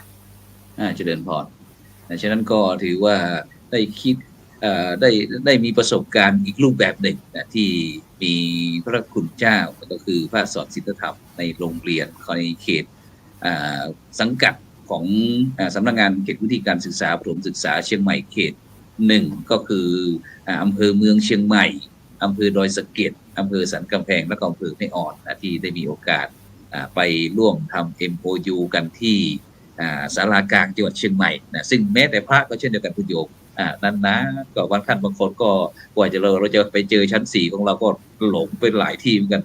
เจริญพรฉะนั้นก็ถือว่าได้คิดได้มีประสบการณ์อีกรูปแบบหนึ่งนะที่มีพระคุณเจ้าก็คือพระสอนศีลธรรมในโรงเรียนในเขตสังกัดของสำนักงานเขตพื้นที่การศึกษาประถมศึกษาเชียงใหม่เขต 1ก็คืออำเภอเมืองเชียงใหม่อำเภอดอยสะเก็ดอำเภอสันกำแพงและอำเภอแม่อ่อนที่ได้มีโอกาสไปร่วมทำ MOU กันที่ศาลากลางจังหวัดเชียงใหม่นะซึ่งแม้แต่พระก็เช่นเดียวกันคุณโยมนั้นนะก็บางท่านบางคนก็กว่าเราจะไปเจอชั้น4ของเราก็หลงไปหลายที่เหมือนกัน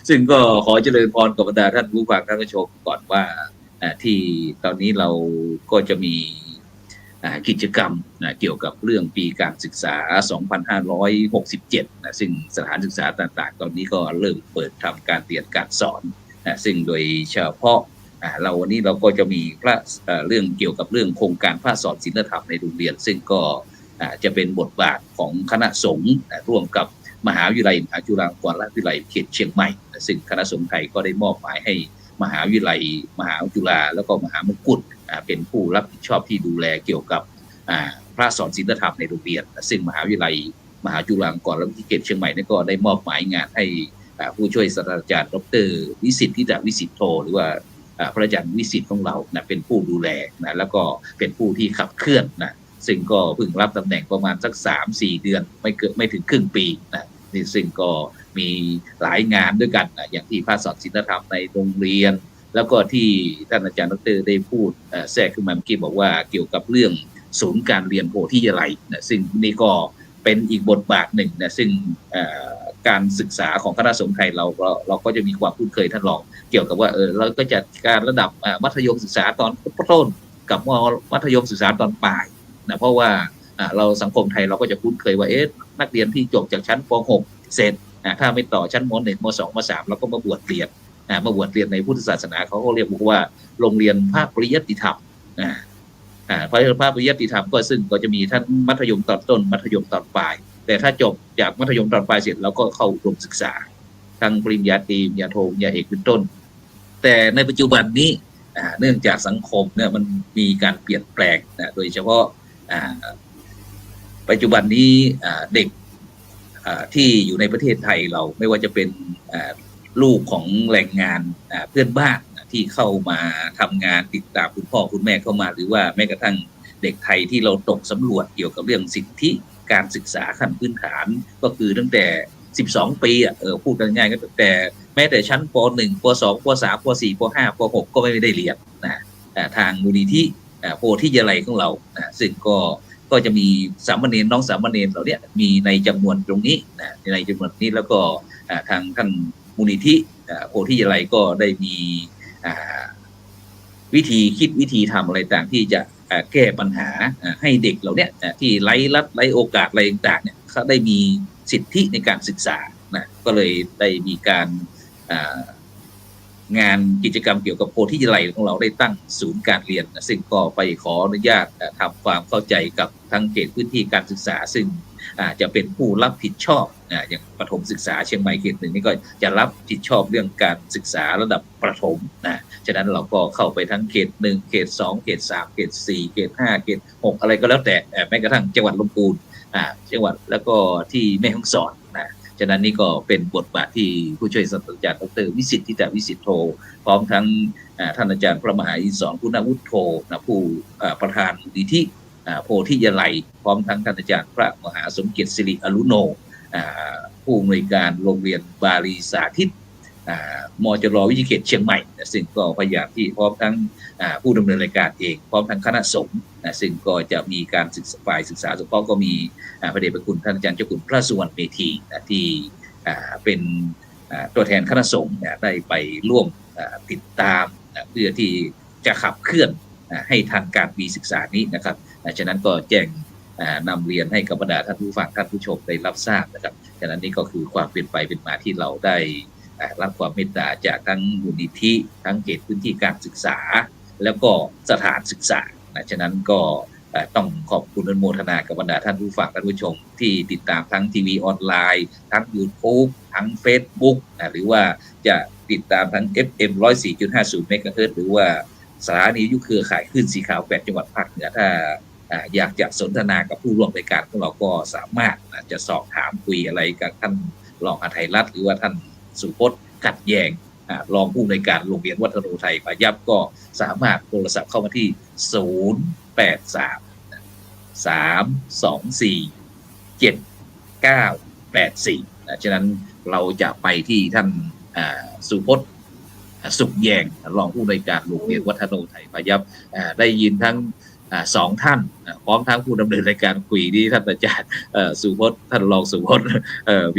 ซึ่งก็ขอเจริญพรกับบรรดาท่านผู้ฟังท่านผู้ชมก่อนว่าที่ตอนนี้เราก็จะมีกิจกรรมเกี่ยวกับเรื่องปีการศึกษา 2567 ซึ่งสถานศึกษาต่างๆตอนนี้ก็เริ่มเปิดทำการเรียนการสอนซึ่งโดยเฉพาะ เราวันนี้เราก็จะมีพระเรื่องเกี่ยวกับเรื่องโครงการพระสอนศีลธรรมในโรงเรียนซึ่งก็จะเป็นบทบาทของคณะสงฆ์ร่วมกับมหาวิทยาลัยมหาจุฬาลงกรณราชวิทยาลัยเขตเชียงใหม่ซึ่งคณะสงฆ์ไทยก็ได้มอบหมายให้มหาวิทยาลัยมหาจุฬาแล้วก็มหามงกุฎเป็นผู้รับผิดชอบที่ดูแลเกี่ยวกับพระสอนศีลธรรมในโรงเรียนซึ่งมหาวิทยาลัยมหาจุฬาลงกรณราชวิทยาลัยเขตเชียงใหม่นี่ก็ได้มอบหมายงานให้ผู้ช่วยศาสตราจารย์ดร.วิสิทธิ์ทิตวิสิทธิ์โทหรือว่าพระอาจารย์วิสิทธิ์ของเราเป็นผู้ดูแลแล้วก็เป็นผู้ที่ขับเคลื่อนซึ่งก็เพิ่งรับตำแหน่งประมาณสัก 3-4 เดือนไม่ถึงครึ่งปีนี่ซึ่งก็มีหลายงานด้วยกันอย่างที่พระสอนศีลธรรมในโรงเรียนแล้วก็ที่ท่านอาจารย์ดร.ได้พูดแทรกขึ้นมาเมื่อกี้บอกว่าเกี่ยวกับเรื่องศูนย์การเรียนโพธิยาลัยซึ่งนี่ก็เป็นอีกบทบาทหนึ่งซึ่งการศึกษาของคณะสงฆ์ไทยเราก็จะมีความคุ้นเคยท่านรองเกี่ยวกับว่าเราก็จัดการระดับมัธยมศึกษาตอนต้นกับมัธยมศึกษาตอนปลายเพราะว่าเราสังคมไทยเราก็จะคุ้นเคยว่านักเรียนที่จบจากชั้นป .6 เสร็จถ้าไม่ต่อชั้นม .1 ม .2 ม .3 แล้วก็มาบวชเรียนในพุทธศาสนาเขาก็เรียกว่าโรงเรียนภาคปริยัติธรรมภาคปริยัติธรรมก็ซึ่งก็จะมีทั้งมัธยมตอนต้นมัธยมตอนปลายแต่ถ้าจบจากมัธยมตอนปลายเสร็จแล้วก็เข้าอุดมศึกษาทั้งปริญญาตรีปริญญาโทปริญญาเอกเป็นต้นแต่ในปัจจุบันนี้เนื่องจากสังคมเนี่ยมันมีการเปลี่ยนแปลงโดยเฉพาะปัจจุบันนี้เด็กที่อยู่ในประเทศไทยเราไม่ว่าจะเป็นลูกของแรงงานเพื่อนบ้านที่เข้ามาทำงานติดตามคุณพ่อคุณแม่เข้ามาหรือว่าแม้กระทั่งเด็กไทยที่เราตกสำรวจเกี่ยวกับเรื่องสิทธิการศึกษาขั้นพื้นฐานก็คือตั้งแต่12 ปีพูดกันง่ายๆก็แต่แม้แต่ชั้นป .1 ป .2 ป .3 ป .4 ป .5 ป .6 ก็ไม่ได้เรียนทางมูลนิธิโพธิยาลัยของเราซึ่งก็จะมีสามเณรน้องสามเณรเราเนี่ยมีในจำนวนตรงนี้ในจำนวนนี้แล้วก็ทางท่านมูลนิธิโพธิยาลัยก็ได้มีวิธีคิดวิธีทำอะไรต่างที่จะแก้ปัญหาให้เด็กเราเนี่ยที่ไร้รัดไร้โอกาสอะไรต่างๆเนี่ยเขาได้มีสิทธิในการศึกษาก็เลยได้มีการงานกิจกรรมเกี่ยวกับโพธิยาลัยของเราได้ตั้งศูนย์การเรียนซึ่งก็ไปขออนุญาตทำความเข้าใจกับทั้งเขตพื้นที่การศึกษาซึ่งจะเป็นผู้รับผิดชอบอย่างประถมศึกษาเชียงใหม่เขต 1นี่ก็จะรับผิดชอบเรื่องการศึกษาระดับประถมฉะนั้นเราก็เข้าไปทั้งเขต 1เขต 2เขต 3เขต 4เขต 5เขต 6อะไรก็แล้วแต่แม้กระทั่งจังหวัดลำพูนจังหวัดแล้วก็ที่แม่ฮ่องสอนฉะนั้นนี่ก็เป็นบทบาทที่ผู้ช่วยศาสตราจารย์ดร.วิสิทธิ์ทิตวิสิทธิ์โทพร้อมทั้งท่านอาจารย์พระมหาอินทร์สอนคุณวุฒิโทผู้ประธานมูลนิธิโพธิยาลัยพร้อมทั้งท่านอาจารย์พระมหาสมเกียรติสิริอรุโนผู้อำนวยการโรงเรียนบาลีสาธิตมจร.วิทยาเขตเชียงใหม่ซึ่งก็พยายามที่พร้อมทั้งผู้ดำเนินรายการเองพร้อมทั้งคณะสงฆ์ซึ่งก็จะมีการศึกษาฝ่ายศึกษาสงเคราะห์ก็มีพระเดชพระคุณท่านอาจารย์เจ้าคุณพระสุวรรณเมธีที่เป็นตัวแทนคณะสงฆ์ได้ไปร่วมติดตามเพื่อที่จะขับเคลื่อนให้ทันการปีศึกษานี้นะครับฉะนั้นก็แจ้งนำเรียนให้กับบรรดาท่านผู้ฟังท่านผู้ชมได้รับทราบนะครับฉะนั้นนี่ก็คือความเป็นไปเป็นมาที่เราได้รับความเมตตาจากทั้งมูลนิธิทั้งเขตพื้นที่การศึกษาแล้วก็สถานศึกษาฉะนั้นก็ต้องขอบคุณอนุโมทนากับบรรดาท่านผู้ฟังท่านผู้ชมที่ติดตามทั้งทีวีออนไลน์ทั้ง YouTube ทั้ง Facebook หรือว่าจะติดตามทั้ง FM 104.50 เมกะเฮิรตซ์หรือว่าสถานีวิทยุเครือข่ายคลื่นสีขาว8จังหวัดภาคเหนือถ้าอยากจะสนทนากับผู้ร่วมรายการของเราก็สามารถจะสอบถามคุยอะไรกับท่านรองอภัยรัตน์หรือว่าท่านสุพจน์ขัดแยงรองผู้อำนวยการโรงเรียนวัฒโนไทยพายัพก็สามารถโทรศัพท์เข้ามาที่083-324-7984ฉะนั้นเราจะไปที่ท่านสุพจน์สุขแยงรองผู้อำนวยการโรงเรียนวัฒโนไทยพายัพได้ยินทั้ง2 ท่านพร้อมทั้งผู้ดำเนินรายการคุยที่ท่านอาจารย์สุพจน์ท่านรองสุพจน์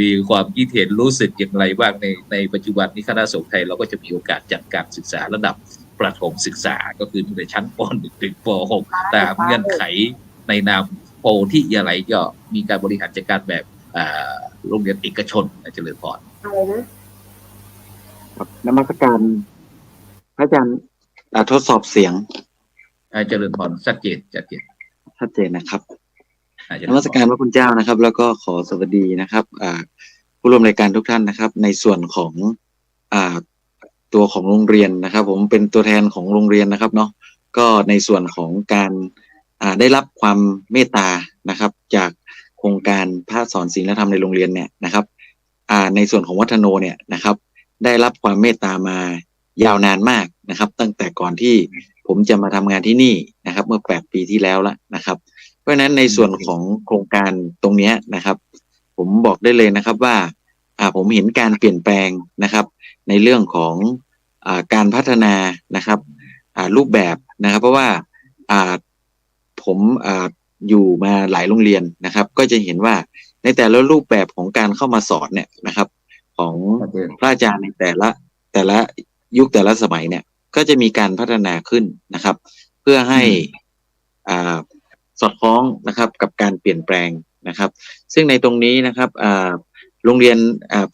มีความคิดเห็นรู้สึกอย่างไรบ้างในปัจจุบันนี้คณะสงฆ์ไทยเราก็จะมีโอกาสจัดการศึกษาระดับประถมศึกษาก็คือในชั้นป .1 ถึงป .6 ตามเงื่อนไขในนามโพธิยาลัยก็มีการบริหารจัดการแบบโรงเรียนเอกชนเจริญพรอะไรนะครับ นมัสการพระอาจารย์ ทดสอบเสียง เจริญพรชัดเจน ชัดเจนนะครับ เจ น ญพ มัสการพระคุณเจ้านะครับ แล้วก็ขอสวัสดีนะครับผู้ร่วมรายการทุกท่านนะครับ ในส่วนของตัวของโรงเรียนนะครับ ผมเป็นตัวแทนของโรงเรียนนะครับเนาะก็ในส่วนของการได้รับความเมตตานะครับ จากโครงการพระสอนศีลธรรมในโรงเรียนเนี่ยนะครับในส่วนของวัฒโนเนี่ยนะครับ ได้รับความเมตตามายาวนานมากนะครับ ตั้งแต่ก่อนที่ผมจะมาทำงานที่นี่นะครับ เมื่อ8 ปีที่แล้วแล้วนะครับ เพราะฉะนั้นในส่วนของโครงการตรงนี้นะครับ ผมบอกได้เลยนะครับว่าผมเห็นการเปลี่ยนแปลงนะครับ ในเรื่องของการพัฒนานะครับรูปแบบนะครับ เพราะว่าผมอยู่มาหลายโรงเรียนนะครับ ก็จะเห็นว่าในแต่ละรูปแบบของการเข้ามาสอนเนี่ยนะครับ ของพระอาจารย์ในแต่ละยุคแต่ละสมัยเนี่ยก็จะมีการพัฒนาขึ้นนะครับ เพื่อให้สอดคล้องนะครับกับการเปลี่ยนแปลงนะครับ ซึ่งในตรงนี้นะครับโรงเรียน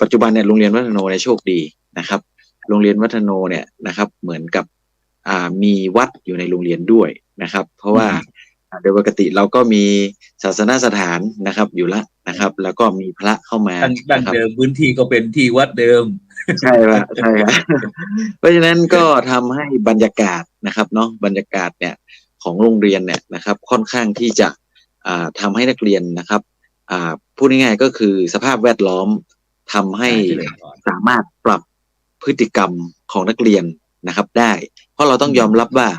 ปัจจุบันเนี่ยโรงเรียนวัฒโนเนี่ยโชคดีนะครับโรงเรียนวัฒโนเนี่ยนะครับเหมือนกับมีวัดอยู่ในโรงเรียนด้วยนะครับ เพราะว่าโดยปกติเราก็มีศาสนสถานนะครับอยู่แล้วนะครับ แล้วก็มีพระเข้ามาดั้งเดิมพื้นที่ก็เป็นที่วัดเดิมใช่ครับใช่ครับเพราะฉะนั้นก็ทำให้บรรยากาศนะครับเนาะบรรยากาศเนี่ยของโรงเรียนเนี่ยนะครับค่อนข้างที่จะทำให้นักเรียนนะครับพูดง่ายๆก็คือสภาพแวดล้อมทำให้สามารถปรับพฤติกรรมของนักเรียนนะครับได้เพราะเราต้องยอมรับว่า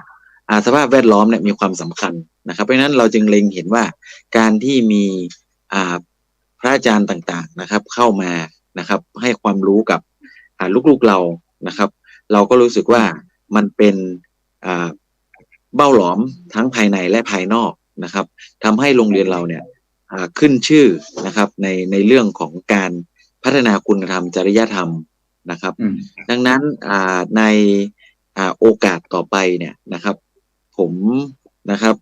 สภาพแวดล้อมเนี่ยมีความสำคัญนะครับเพราะฉะนั้นเราจึงเล็งเห็นว่าการที่มีพระอาจารย์ต่างๆนะครับเข้ามานะครับให้ความรู้กับลูกๆเรานะครับ เราก็รู้สึกว่ามันเป็นเบ้าหลอมทั้งภายในและภายนอกนะครับทำให้โรงเรียนเราเนี่ยขึ้นชื่อนะครับในเรื่องของการพัฒนาคุณธรรมจริยธรรมนะครับดังนั้นในโอกาสต่อไปเนี่ยนะครับผมนะครับ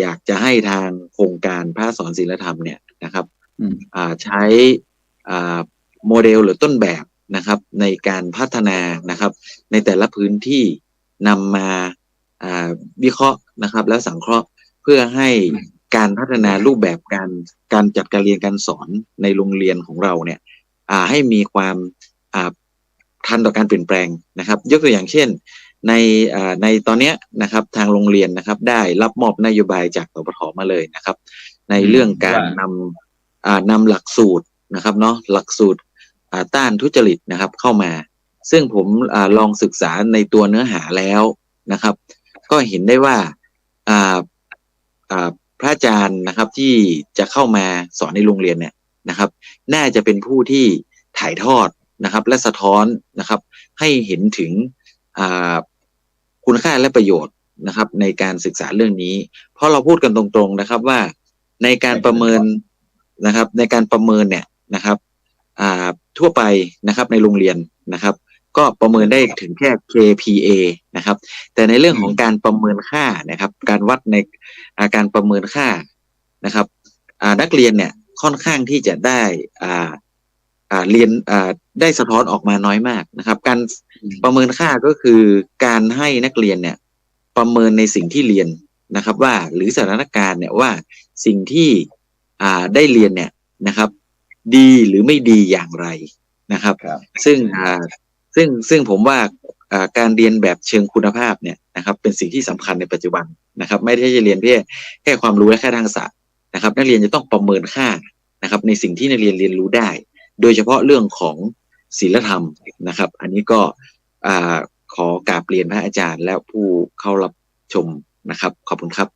อยากจะให้ทางโครงการพระสอนศีลธรรมเนี่ยนะครับใช้โมเดลหรือต้นแบบนะครับในการพัฒนานะครับในแต่ละพื้นที่นำมาวิเคราะห์นะครับแล้วสังเคราะห์เพื่อให้การพัฒนารูปแบบการจัดการเรียนการสอนในโรงเรียนของเราเนี่ยให้มีความทันต่อการเปลี่ยนแปลงนะครับยกตัวอย่างเช่นในตอนนี้นะครับทางโรงเรียนนะครับได้รับมอบนโยบายจากสปท.มาเลยนะครับในเรื่องการนำหลักสูตรนะครับเนาะหลักสูตรต้านทุจริตนะครับเข้ามาซึ่งผมลองศึกษาในตัวเนื้อหาแล้วนะครับก็เห็นได้ว่าพระอาจารย์นะครับที่จะเข้ามาสอนในโรงเรียนเนี่ยนะครับน่าจะเป็นผู้ที่ถ่ายทอดนะครับและสะท้อนนะครับให้เห็นถึงคุณค่าและประโยชน์นะครับในการศึกษาเรื่องนี้เพราะเราพูดกันตรงๆนะครับว่าในการประเมินนะครับในการประเมินเนี่ยนะครับทั่วไปนะครับในโรงเรียนนะครับก็ประเมินได้ถึงแค่ KPA นะครับแต่ในเรื่องของการประเมินค่านะครับการวัดในการประเมินค่านะครับนักเรียนเนี่ยค่อนข้างที่จะได้เรียนได้สะท้อนออกมาน้อยมากนะครับการประเมินค่าก็คือการให้นักเรียนเนี่ยประเมินในสิ่งที่เรียนนะครับว่าหรือสถานการณ์เนี่ยว่าสิ่งที่ได้เรียนเนี่ยนะครับดีหรือไม่ดีอย่างไรนะครับซึ่งผมว่าการเรียนแบบเชิงคุณภาพเนี่ยนะครับเป็นสิ่งที่สำคัญในปัจจุบันนะครับไม่ได้จะเรียนเพียงแค่ความรู้และแค่ทางศาสตร์นะครับนักเรียนจะต้องประเมินค่านะครับในสิ่งที่นักเรียนเรียนรู้ได้โดยเฉพาะเรื่องของศีลธรรมนะครับอันนี้ก็ขอกราบเรียนพระอาจารย์และผู้เข้ารับชมนะครับขอบคุณครับ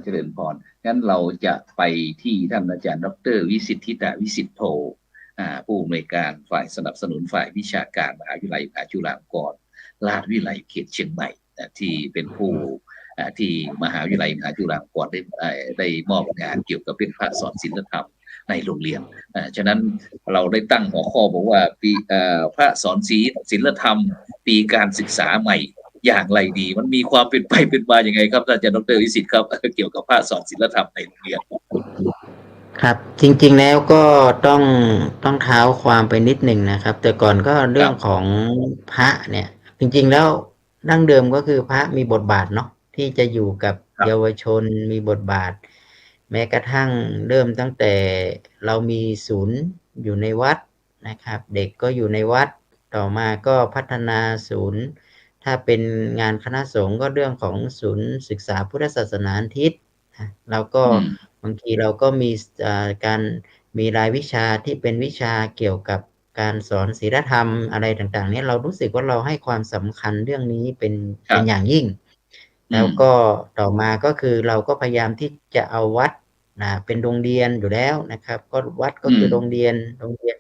เจริญพรงั้นเราจะไปที่ท่านอาจารย์ดร.วิสิทธิตาวิสิทธโธผู้อำนวยการฝ่ายสนับสนุนฝ่ายวิชาการมหาวิทยาลัยจุฬาลงกรณราชวิทยาลัยเขตเชียงใหม่ที่เป็นผู้ที่มหาวิทยาลัยมหาจุฬาลงกรณ์ได้มอบงานเกี่ยวกับเรื่องพระสอนศีลธรรมในโรงเรียนฉะนั้นเราได้ตั้งหัวข้อบอกว่าปีพระสอนศีลธรรมปีการศึกษาใหม่อย่างไรดีมันมีความเป็นไปเป็นมาอย่างไงครับอาจารย์ดร.วิสิทธิ์ครับเกี่ยวกับพระสอนศีลธรรมในโรงเรียนครับจริงๆแล้วก็ต้องเท้าความไปนิดหนึ่งนะครับแต่ก่อนก็เรื่องของพระเนี่ยจริงๆแล้ว ดั้งเดิมก็คือพระมีบทบาทเนาะที่จะอยู่กับ ครับ เยาวชนมีบทบาท แม้กระทั่งเริ่มตั้งแต่เรามีศูนย์อยู่ในวัดนะครับ เด็กก็อยู่ในวัดต่อมาก็พัฒนาศูนย์ ถ้าเป็นงานคณะสงฆ์ก็เรื่องของศูนย์ศึกษาพุทธศาสนาทิศแล้วก็ อืม บางทีเราก็มีการมีรายวิชาที่เป็นวิชาเกี่ยวกับการสอนศีลธรรมอะไรต่างๆเนี่ยเรารู้สึกว่าเราให้ความสำคัญเรื่องนี้เป็น ครับ เป็นอย่างยิ่ง แล้วก็ต่อมาก็คือเราก็พยายามที่จะเอาวัดเป็นโรงเรียนอยู่แล้วนะครับ ก็วัดก็คือโรงเรียน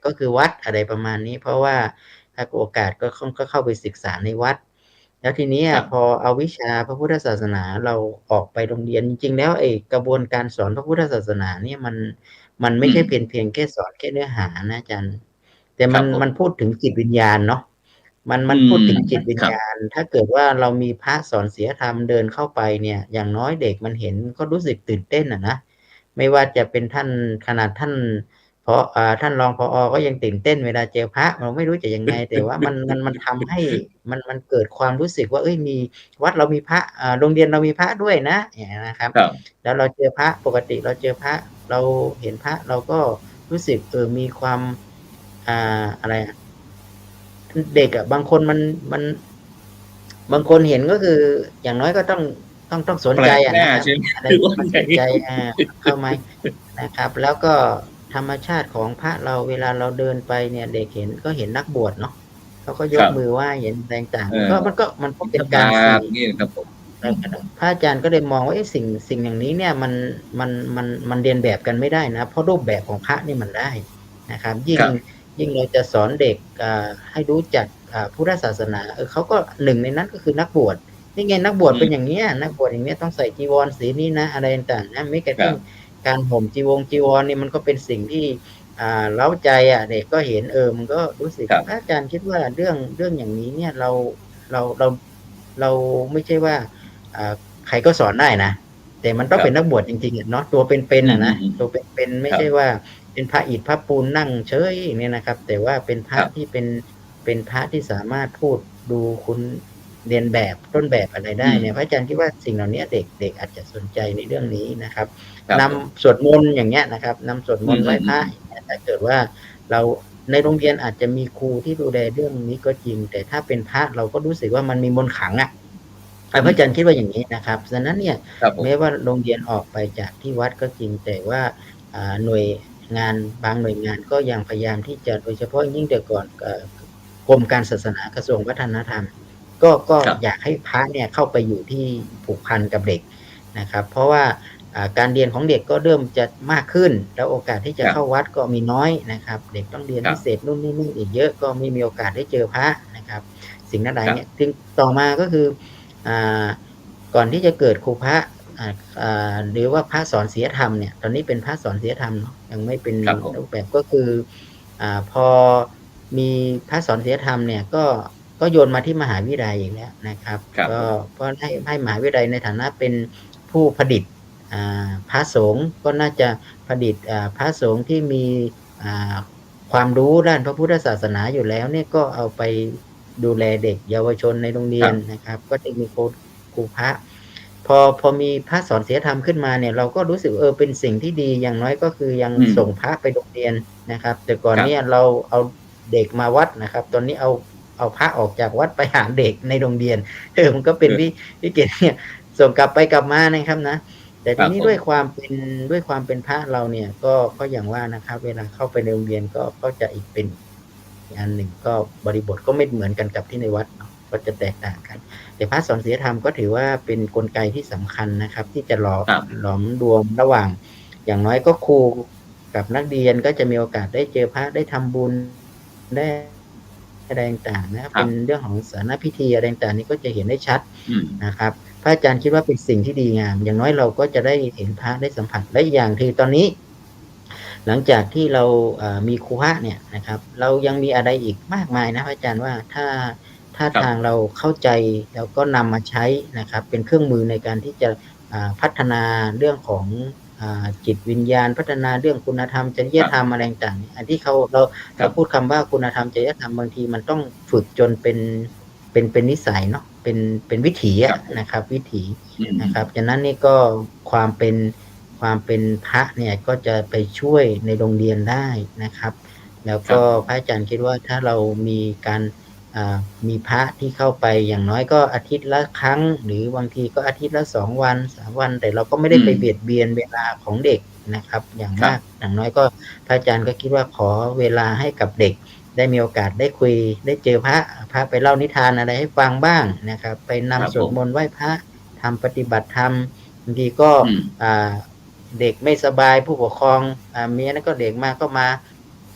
ก็คือวัดอะไรประมาณนี้ เพราะว่าถ้าโอกาสก็เข้าไปศึกษาในวัด แล้วทีนี้ ครับ พอเอาวิชาพระพุทธศาสนาเราออกไปโรงเรียนจริงๆแล้วไอ้กระบวนการสอนพระพุทธศาสนาเนี่ยมันไม่ใช่เพียงแค่สอนแค่เนื้อหานะอาจารย์ แต่มันพูดถึงจิตวิญญาณเนาะมันพูดถึงจิตวิญญาณ ถ้าเกิดว่าเรามีพระสอนศีลธรรมเดินเข้าไปเนี่ย อย่างน้อยเด็กมันเห็นก็รู้สึกตื่นเต้นนะไม่ว่าจะเป็นท่านขนาดท่านท่านรองผอ.ก็ยังตื่นเต้นเวลาเจอพระเราไม่รู้จะยังไง แต่ว่ามันทำให้มันเกิดความรู้สึกว่ามีวัดเรามีพระโรงเรียนเรามีพระด้วยนะอย่างนี้นะครับ แล้วเราเจอพระปกติเราเจอพระเราเห็นพระเราก็รู้สึกมีความอะไรเด็กบางคนมันบางคนเห็นก็คืออย่างน้อยก็ต้องสนใจนะครับอะไรมันสนใจเข้ามานะครับ แล้วก็ธรรมชาติของพระเราเวลาเราเดินไปเนี่ยเด็กเห็นก็เห็นนักบวชเนาะเขาก็ยกมือไหว้เห็นแรงต่างก็มันก็เป็นการสื่อนี่ครับผมพระอาจารย์ก็เลยมองว่าสิ่งอย่างนี้เนี่ยมันเรียนแบบกันไม่ได้นะเพราะรูปแบบของพระนี่มันได้นะครับยิ่งเราจะสอนเด็กให้รู้จักพุทธศาสนาเขาก็หนึ่งในนั้นก็คือนักบวชนี่ไงนักบวชเป็นอย่างนี้นักบวชอย่างนี้ต้องใส่จีวรสีนี้นะอะไรต่างๆนะไม่กระทั่งการห่มจีวรนี่มันก็เป็นสิ่งที่เล้าใจเด็กก็เห็นมันก็รู้สึกพระอาจารย์คิดว่าเรื่องอย่างนี้เนี่ยเราไม่ใช่ว่าใครก็สอนได้นะแต่มันต้องเป็นนักบวชจริงๆเนาะตัวเป็นนะตัวเป็นไม่ใช่ว่าเป็นพระอิฐพระปูนนั่งเฉยเนี่ยนะครับแต่ว่าเป็นพระที่เป็นพระที่สามารถพูดดูคุณเรียนแบบต้นแบบอะไรได้เนี่ยพระอาจารย์คิดว่าสิ่งเหล่านี้เด็กอาจจะสนใจในเรื่องนี้นะครับนำสวดมนต์อย่างเงี้ยนะครับนำสวดมนต์ไหว้พระถ้าเกิดว่าเราในโรงเรียนอาจจะมีครูที่ดูแลเรื่องนี้ก็จริงแต่ถ้าเป็นพระเราก็รู้สึกว่ามันมีมนต์ขลังพระอาจารย์คิดว่าอย่างนี้นะครับฉะนั้นเนี่ยแม้ว่าโรงเรียนออกไปจากที่วัดก็จริงแต่ว่าหน่วยงานบางหน่วยงานก็ยังพยายามที่จะโดยเฉพาะยิ่งแต่ก่อนกรมการศาสนากระทรวงวัฒนธรรมก็อยากให้พระเนี่ยเข้าไปอยู่ที่ผูกพันกับเด็กนะครับเพราะว่าการเรียนของเด็กก็เริ่มจะมากขึ้นแล้วโอกาสที่จะเข้าวัดก็มีน้อยนะครับเด็กต้องเรียนพิเศษนู่นนี่อีกเยอะก็ไม่มีโอกาสได้เจอพระนะครับสิ่งนั้นใดเนี่ยถึงต่อมาก็คือก่อนที่จะเกิดครูพระหรือว่าพระสอนศีลธรรมเนี่ยตอนนี้เป็นพระสอนศีลธรรมเนาะยังไม่เป็นรูปแบบก็คือพอมีพระสอนศีลธรรมเนี่ยก็โยนมาที่มหาวิทยาลัยอย่างนี้นะครับก็ให้มหาวิทยาลัยในฐานะเป็นผู้ผลิตพระสงฆ์ก็น่าจะผลิตพระสงฆ์ที่มีความรู้ด้านพระพุทธศาสนาอยู่แล้วเนี่ยก็เอาไปดูแลเด็กเยาวชนในโรงเรียนนะครับก็จะมีครูพระพอมีพระสอนศีลธรรมขึ้นมาเนี่ยเราก็รู้สึกเป็นสิ่งที่ดีอย่างน้อยก็คือยังส่งพระไปโรงเรียนนะครับแต่ก่อนเนี่ยเราเอาเด็กมาวัดนะครับตอนนี้เอาพระออกจากวัดไปหาเด็กในโรงเรียนมันก็เป็นวิกฤตเนี่ยส่งกลับไปกลับมานะครับนะแต่ทีนี้ด้วยความเป็นพระเราเนี่ยก็อย่างว่านะครับเวลาเข้าไปในโรงเรียนก็จะอีกเป็นอันหนึ่งก็บริบทก็ไม่เหมือนกันกับที่ในวัดก็จะแตกต่างกันแต่พระสอนศีลธรรมก็ถือว่าเป็นกลไกที่สำคัญนะครับที่จะหลอมรวมระหว่างอย่างน้อยก็ครูกับนักเรียนก็จะมีโอกาสได้เจอพระได้ทำบุญได้อะไรต่างๆนะเป็นเรื่องของสาธารณพิธีอะไรต่างๆนี้ก็จะเห็นได้ชัดนะครับพระอาจารย์คิดว่าเป็นสิ่งที่ดีงามอย่างน้อยเราก็จะได้เห็นพระได้สัมผัสและอีกอย่างคือตอนนี้หลังจากที่เรามีครูพระเนี่ยนะครับเรายังมีอะไรอีกมากมายนะพระอาจารย์ว่าถ้าทางเราเข้าใจแล้วก็นำมาใช้นะครับเป็นเครื่องมือในการที่จะพัฒนาเรื่องของจิตวิญญาณพัฒนาเรื่องคุณธรรมจริยธรรมอะไรต่างๆอันที่เราพูดคำว่าคุณธรรมจริยธรรมบางทีมันต้องฝึกจนเป็นนิสัยเนาะ เป็นวิถี ครับ นะครับ วิถี อืม นะครับฉะนั้นนี่ก็ความเป็นพระเนี่ยก็จะไปช่วยในโรงเรียนได้นะครับ แล้วก็พระอาจารย์คิดว่าถ้าเรามีการมีพระที่เข้าไปอย่างน้อยก็อาทิตย์ละครั้ง หรือบางทีก็อาทิตย์ละ2 วัน 3 วัน แต่เราก็ไม่ได้ไปเบียดเบียนเวลาของเด็กนะครับ อย่างมากอย่างน้อยก็พระอาจารย์ก็คิดว่าขอเวลาให้กับเด็ก ได้มีโอกาสได้คุยได้เจอพระไปเล่านิทานอะไรให้ฟังบ้างนะครับ ไปนำสวดมนต์ไหว้พระทำปฏิบัติธรรมบางทีก็เด็กไม่สบายผู้ปกครองมีนั้นก็เด็กมาก็มา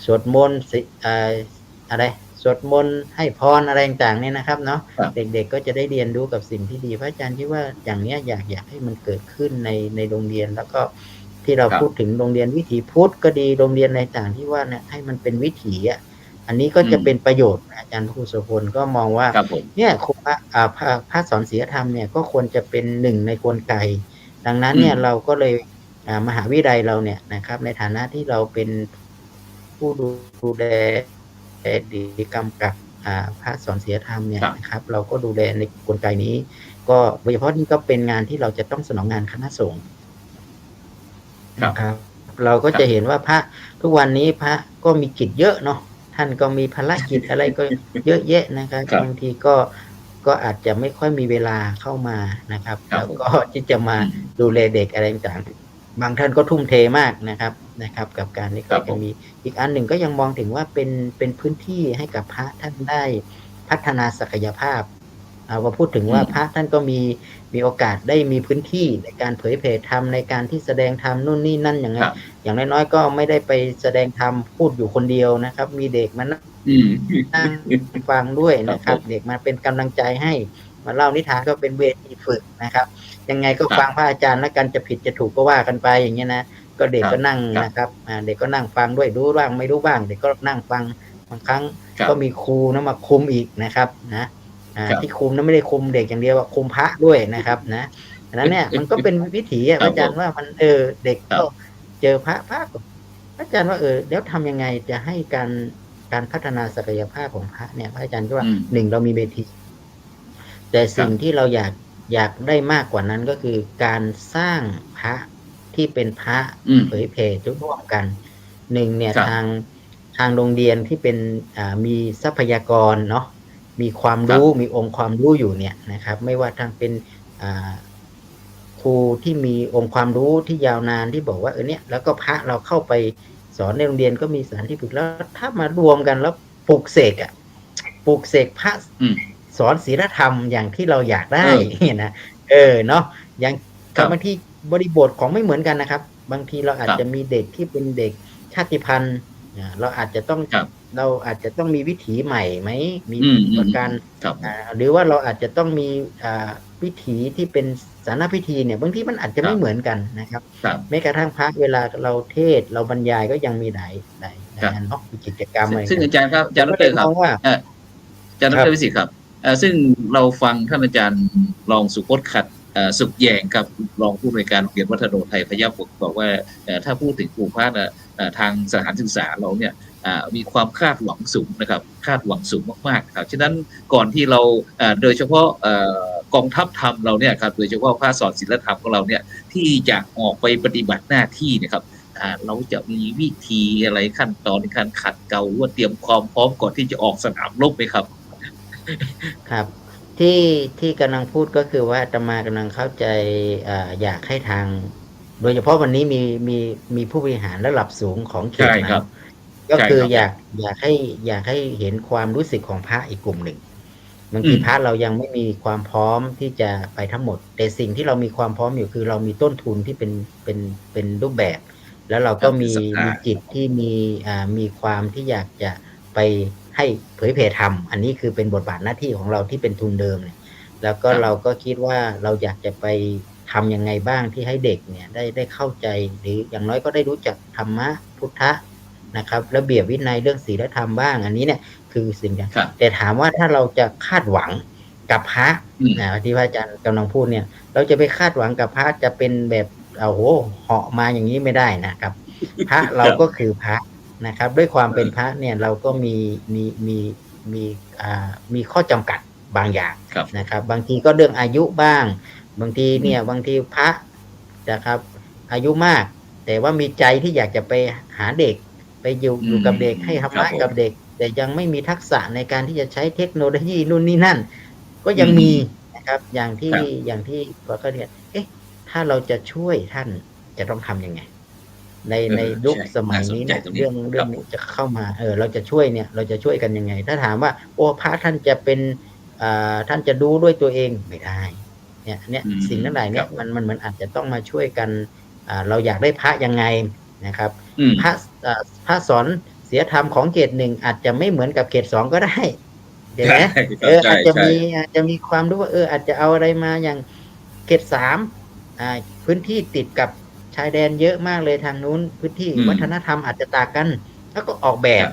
สวดมนต์อะไรสวดมนต์ให้พรอะไรต่างๆเนี่ยนะครับเนาะเด็กๆก็จะได้เรียนรู้กับสิ่งที่ดีพระอาจารย์คิดว่าอย่างนี้อยากให้มันเกิดขึ้นในโรงเรียนแล้วก็ที่เราพูดถึงโรงเรียนวิถีพุทธก็ดีโรงเรียนอะไรต่างที่ว่าเนี่ยให้มันเป็นวิถีอันนี้ก็จะเป็นประโยชน์อาจารย์ครูโสพลก็มองว่าเนี่ยครูพระสอนศีลธรรมเนี่ยก็ควรจะเป็นหนึ่งในกลไกดังนั้นเนี่ยเราก็เลยมหาวิทยาลัยเราเนี่ยนะครับในฐานะที่เราเป็นผู้ดูแลดีกำกับพระสอนศีลธรรมเนี่ยนะครับเราก็ดูแลในกลไกนี้ก็โดยเฉพาะนี่ก็เป็นงานที่เราจะต้องสนองงานคณะสงฆ์นะครับเราก็จะเห็นว่าพระทุกวันนี้พระก็มีกิจเยอะเนาะท่านก็มีภารกิจอะไรก็เยอะแยะนะครับบางทีก็อาจจะไม่ค่อยมีเวลาเข้ามานะครับแล้วก็ที่จะมาดูแลเด็กอะไรต่างๆบางท่านก็ทุ่มเทมากนะครับกับการนี้ก็จะมีอีกอันหนึ่งก็ยังมองถึงว่าเป็นพื้นที่ให้กับพระท่านได้พัฒนาศักยภาพว่าพูดถึงว่าพระท่านก็มีโอกาสได้มีพื้นที่ในการเผยแผ่ธรรมในการที่แสดงธรรมนู่นนี่นั่นอย่างน้อยๆก็ไม่ได้ไปแสดงธรรมพูดอยู่คนเดียวนะครับมีเด็กมานั่งฟังด้วยนะครับเด็กมาเป็นกำลังใจให้มาเล่านิทานก็เป็นเวทีฝึกนะครับยังไงก็ฟังพระอาจารย์แล้วกันจะผิดจะถูกก็ว่ากันไปอย่างเงี้ยนะก็เด็กก็นั่งนะครับเด็กก็นั่งฟังด้วยรู้บ้างไม่รู้บ้างเด็กก็นั่งฟังบางครั้งก็มีครูนะมาคุมอีกนะครับนะที่คุมนั้นไม่ได้คุมเด็กอย่างเดียวคุมพระด้วยนะครับนะฉะนั้นเนี่ยมันก็เป็นวิถีอาจารย์ว่ามันเด็กก็เจอพระอาจารย์ว่าแล้วทำยังไงจะให้การพัฒนาศักยภาพของพระเนี่ยพระอาจารย์ก็ว่าหนึ่งเรามีเวทีแต่สิ่งที่เราอยากได้มากกว่านั้นก็คือการสร้างพระที่เป็นพระเผยแผ่ร่วมกันหนึ่งเนี่ยทางโรงเรียนที่เป็นมีทรัพยากรเนาะมีความรู้มีองค์ความรู้อยู่เนี่ยนะครับไม่ว่าทางเป็นครูที่มีองค์ความรู้ที่ยาวนานที่บอกว่าเนี่ยแล้วก็พระเราเข้าไปสอนในโรงเรียนก็มีสถานที่ฝึกแล้วถ้ามารวมกันแล้วปลุกเสกพระสอนศีลธรรมอย่างที่เราอยากได้นะเนาะอย่างบางทีบริบทของไม่เหมือนกันนะครับบางทีเราอาจจะมีเด็กที่เป็นเด็กชาติพันธุ์เราอาจจะต้องมีวิถีใหม่ไหมมีประการหรือว่าเราอาจจะต้องมีวิถีที่เป็นสานพิธีเนี่ยบางทีมันอาจจะไม่เหมือนกันนะครับแม้กระทั่งพระเวลาเราเทศเราบรรยายก็ยังมีหลายเนาะมีกิจกรรมอะไรซึ่งอาจารย์ครับอาจารย์ดรครับอาจารย์ดรวิสิทธิ์ครับซึ่งเราฟังท่านอาจารย์รองสุพจน์ขัดสุขแยงครับรองผู้อำนวยการโรงเรียนวัฒโนไทยพยัคฆ์บอกว่าถ้าพูดถึงครูพระทางสถานศึกษาเราเนี่ยมีความคาดหวังสูงนะครับคาดหวังสูงมากๆครับฉะนั้นก่อนที่เราโดยเฉพาะกองทัพธรรมเราเนี่ยครับโดยเฉพาะพระสอนศีลธรรมของเราเนี่ยที่จะออกไปปฏิบัติหน้าที่นะครับเราจะมีวิธีอะไรขั้นตอนในการขัดเกลาหรือว่าเตรียมความพร้อมก่อนที่จะออกสนามรบไหมครับครับที่กำลังพูดก็คือว่าอาตมากำลังเข้าใจอยากให้ทางโดยเฉพาะวันนี้มีผู้บริหารระดับสูงของเขตมาก็คืออยากให้เห็นความรู้สึกของพระอีกกลุ่มหนึ่งบางทีพระเรายังไม่มีความพร้อมที่จะไปทั้งหมดแต่สิ่งที่เรามีความพร้อมอยู่คือเรามีต้นทุนที่เป็นรูปแบบแล้วเราก็มีจิตที่มีความที่อยากจะไปให้เผยแผ่ธรรมอันนี้คือเป็นบทบาทหน้าที่ของเราที่เป็นทุนเดิมเนี่ยแล้วก็เราก็คิดว่าเราอยากจะไปทำยังไงบ้างที่ให้เด็กเนี่ยได้เข้าใจหรืออย่างน้อยก็ได้รู้จักธรรมะพุทธะนะครับระเบียบวินัยเรื่องศีลธรรมบ้างอันนี้เนี่ยคือสิ่งอย่างแต่ถามว่าถ้าเราจะคาดหวังกับพระที่พระอาจารย์กำลังพูดเนี่ยเราจะไปคาดหวังกับพระจะเป็นแบบเหาะมาอย่างนี้ไม่ได้นะครับพระเราก็คือพระนะครับด้วยความเป็นพระเนี่ยเราก็มีข้อจำกัด บางอย่าง ครับ นะครับ บางทีก็เรื่องอายุบ้าง บางทีเนี่ยบางทีพระนะครับ อายุมาก แต่ว่ามีใจที่อยากจะไปหาเด็ก ไปอยู่กับเด็กให้ธรร ครั มะ บผม กับเด็ก แต่ยังไม่มีทักษะในการที่จะใช้เทคโนโลยีนู่นนี่นั่น ก็ยังมีนะครับ อย่างที่ ครับ อย่างที่บอกก็เนี่ยเอ๊ะถ้าเราจะช่วยท่านจะต้องทำยังไง ในยุค ใช่ สมัย น่าสน นี้ ใจ เนี่ย ตรงนี้ เรื่อง ครับ นี้จะเข้ามาเราจะช่วยเนี่ยเราจะช่วยกันยังไง ถ้าถามว่าโอ้พระท่านจะเป็นท่านจะดูด้วยตัวเองไม่ได้เนี่ยสิ่งทั้งหลายเนี่ยมันเหมือนอาจจะต้องมาช่วยกันเราอยากได้พระยังไงนะครับ พระสอนศีลธรรมของเกรด 1อาจจะไม่เหมือนกับเกรด 2ก็ได้เห็นไหม ใช่ อาจจะ ใช่ มีความรู้ว่าอาจจะเอาอะไรมาอย่างเกรด 3พื้นที่ติดกับชายแดนเยอะมากเลยทางนู้นพื้นที่วัฒนธรรมอาจจะต่างกัน แล้วก็ออกแบบ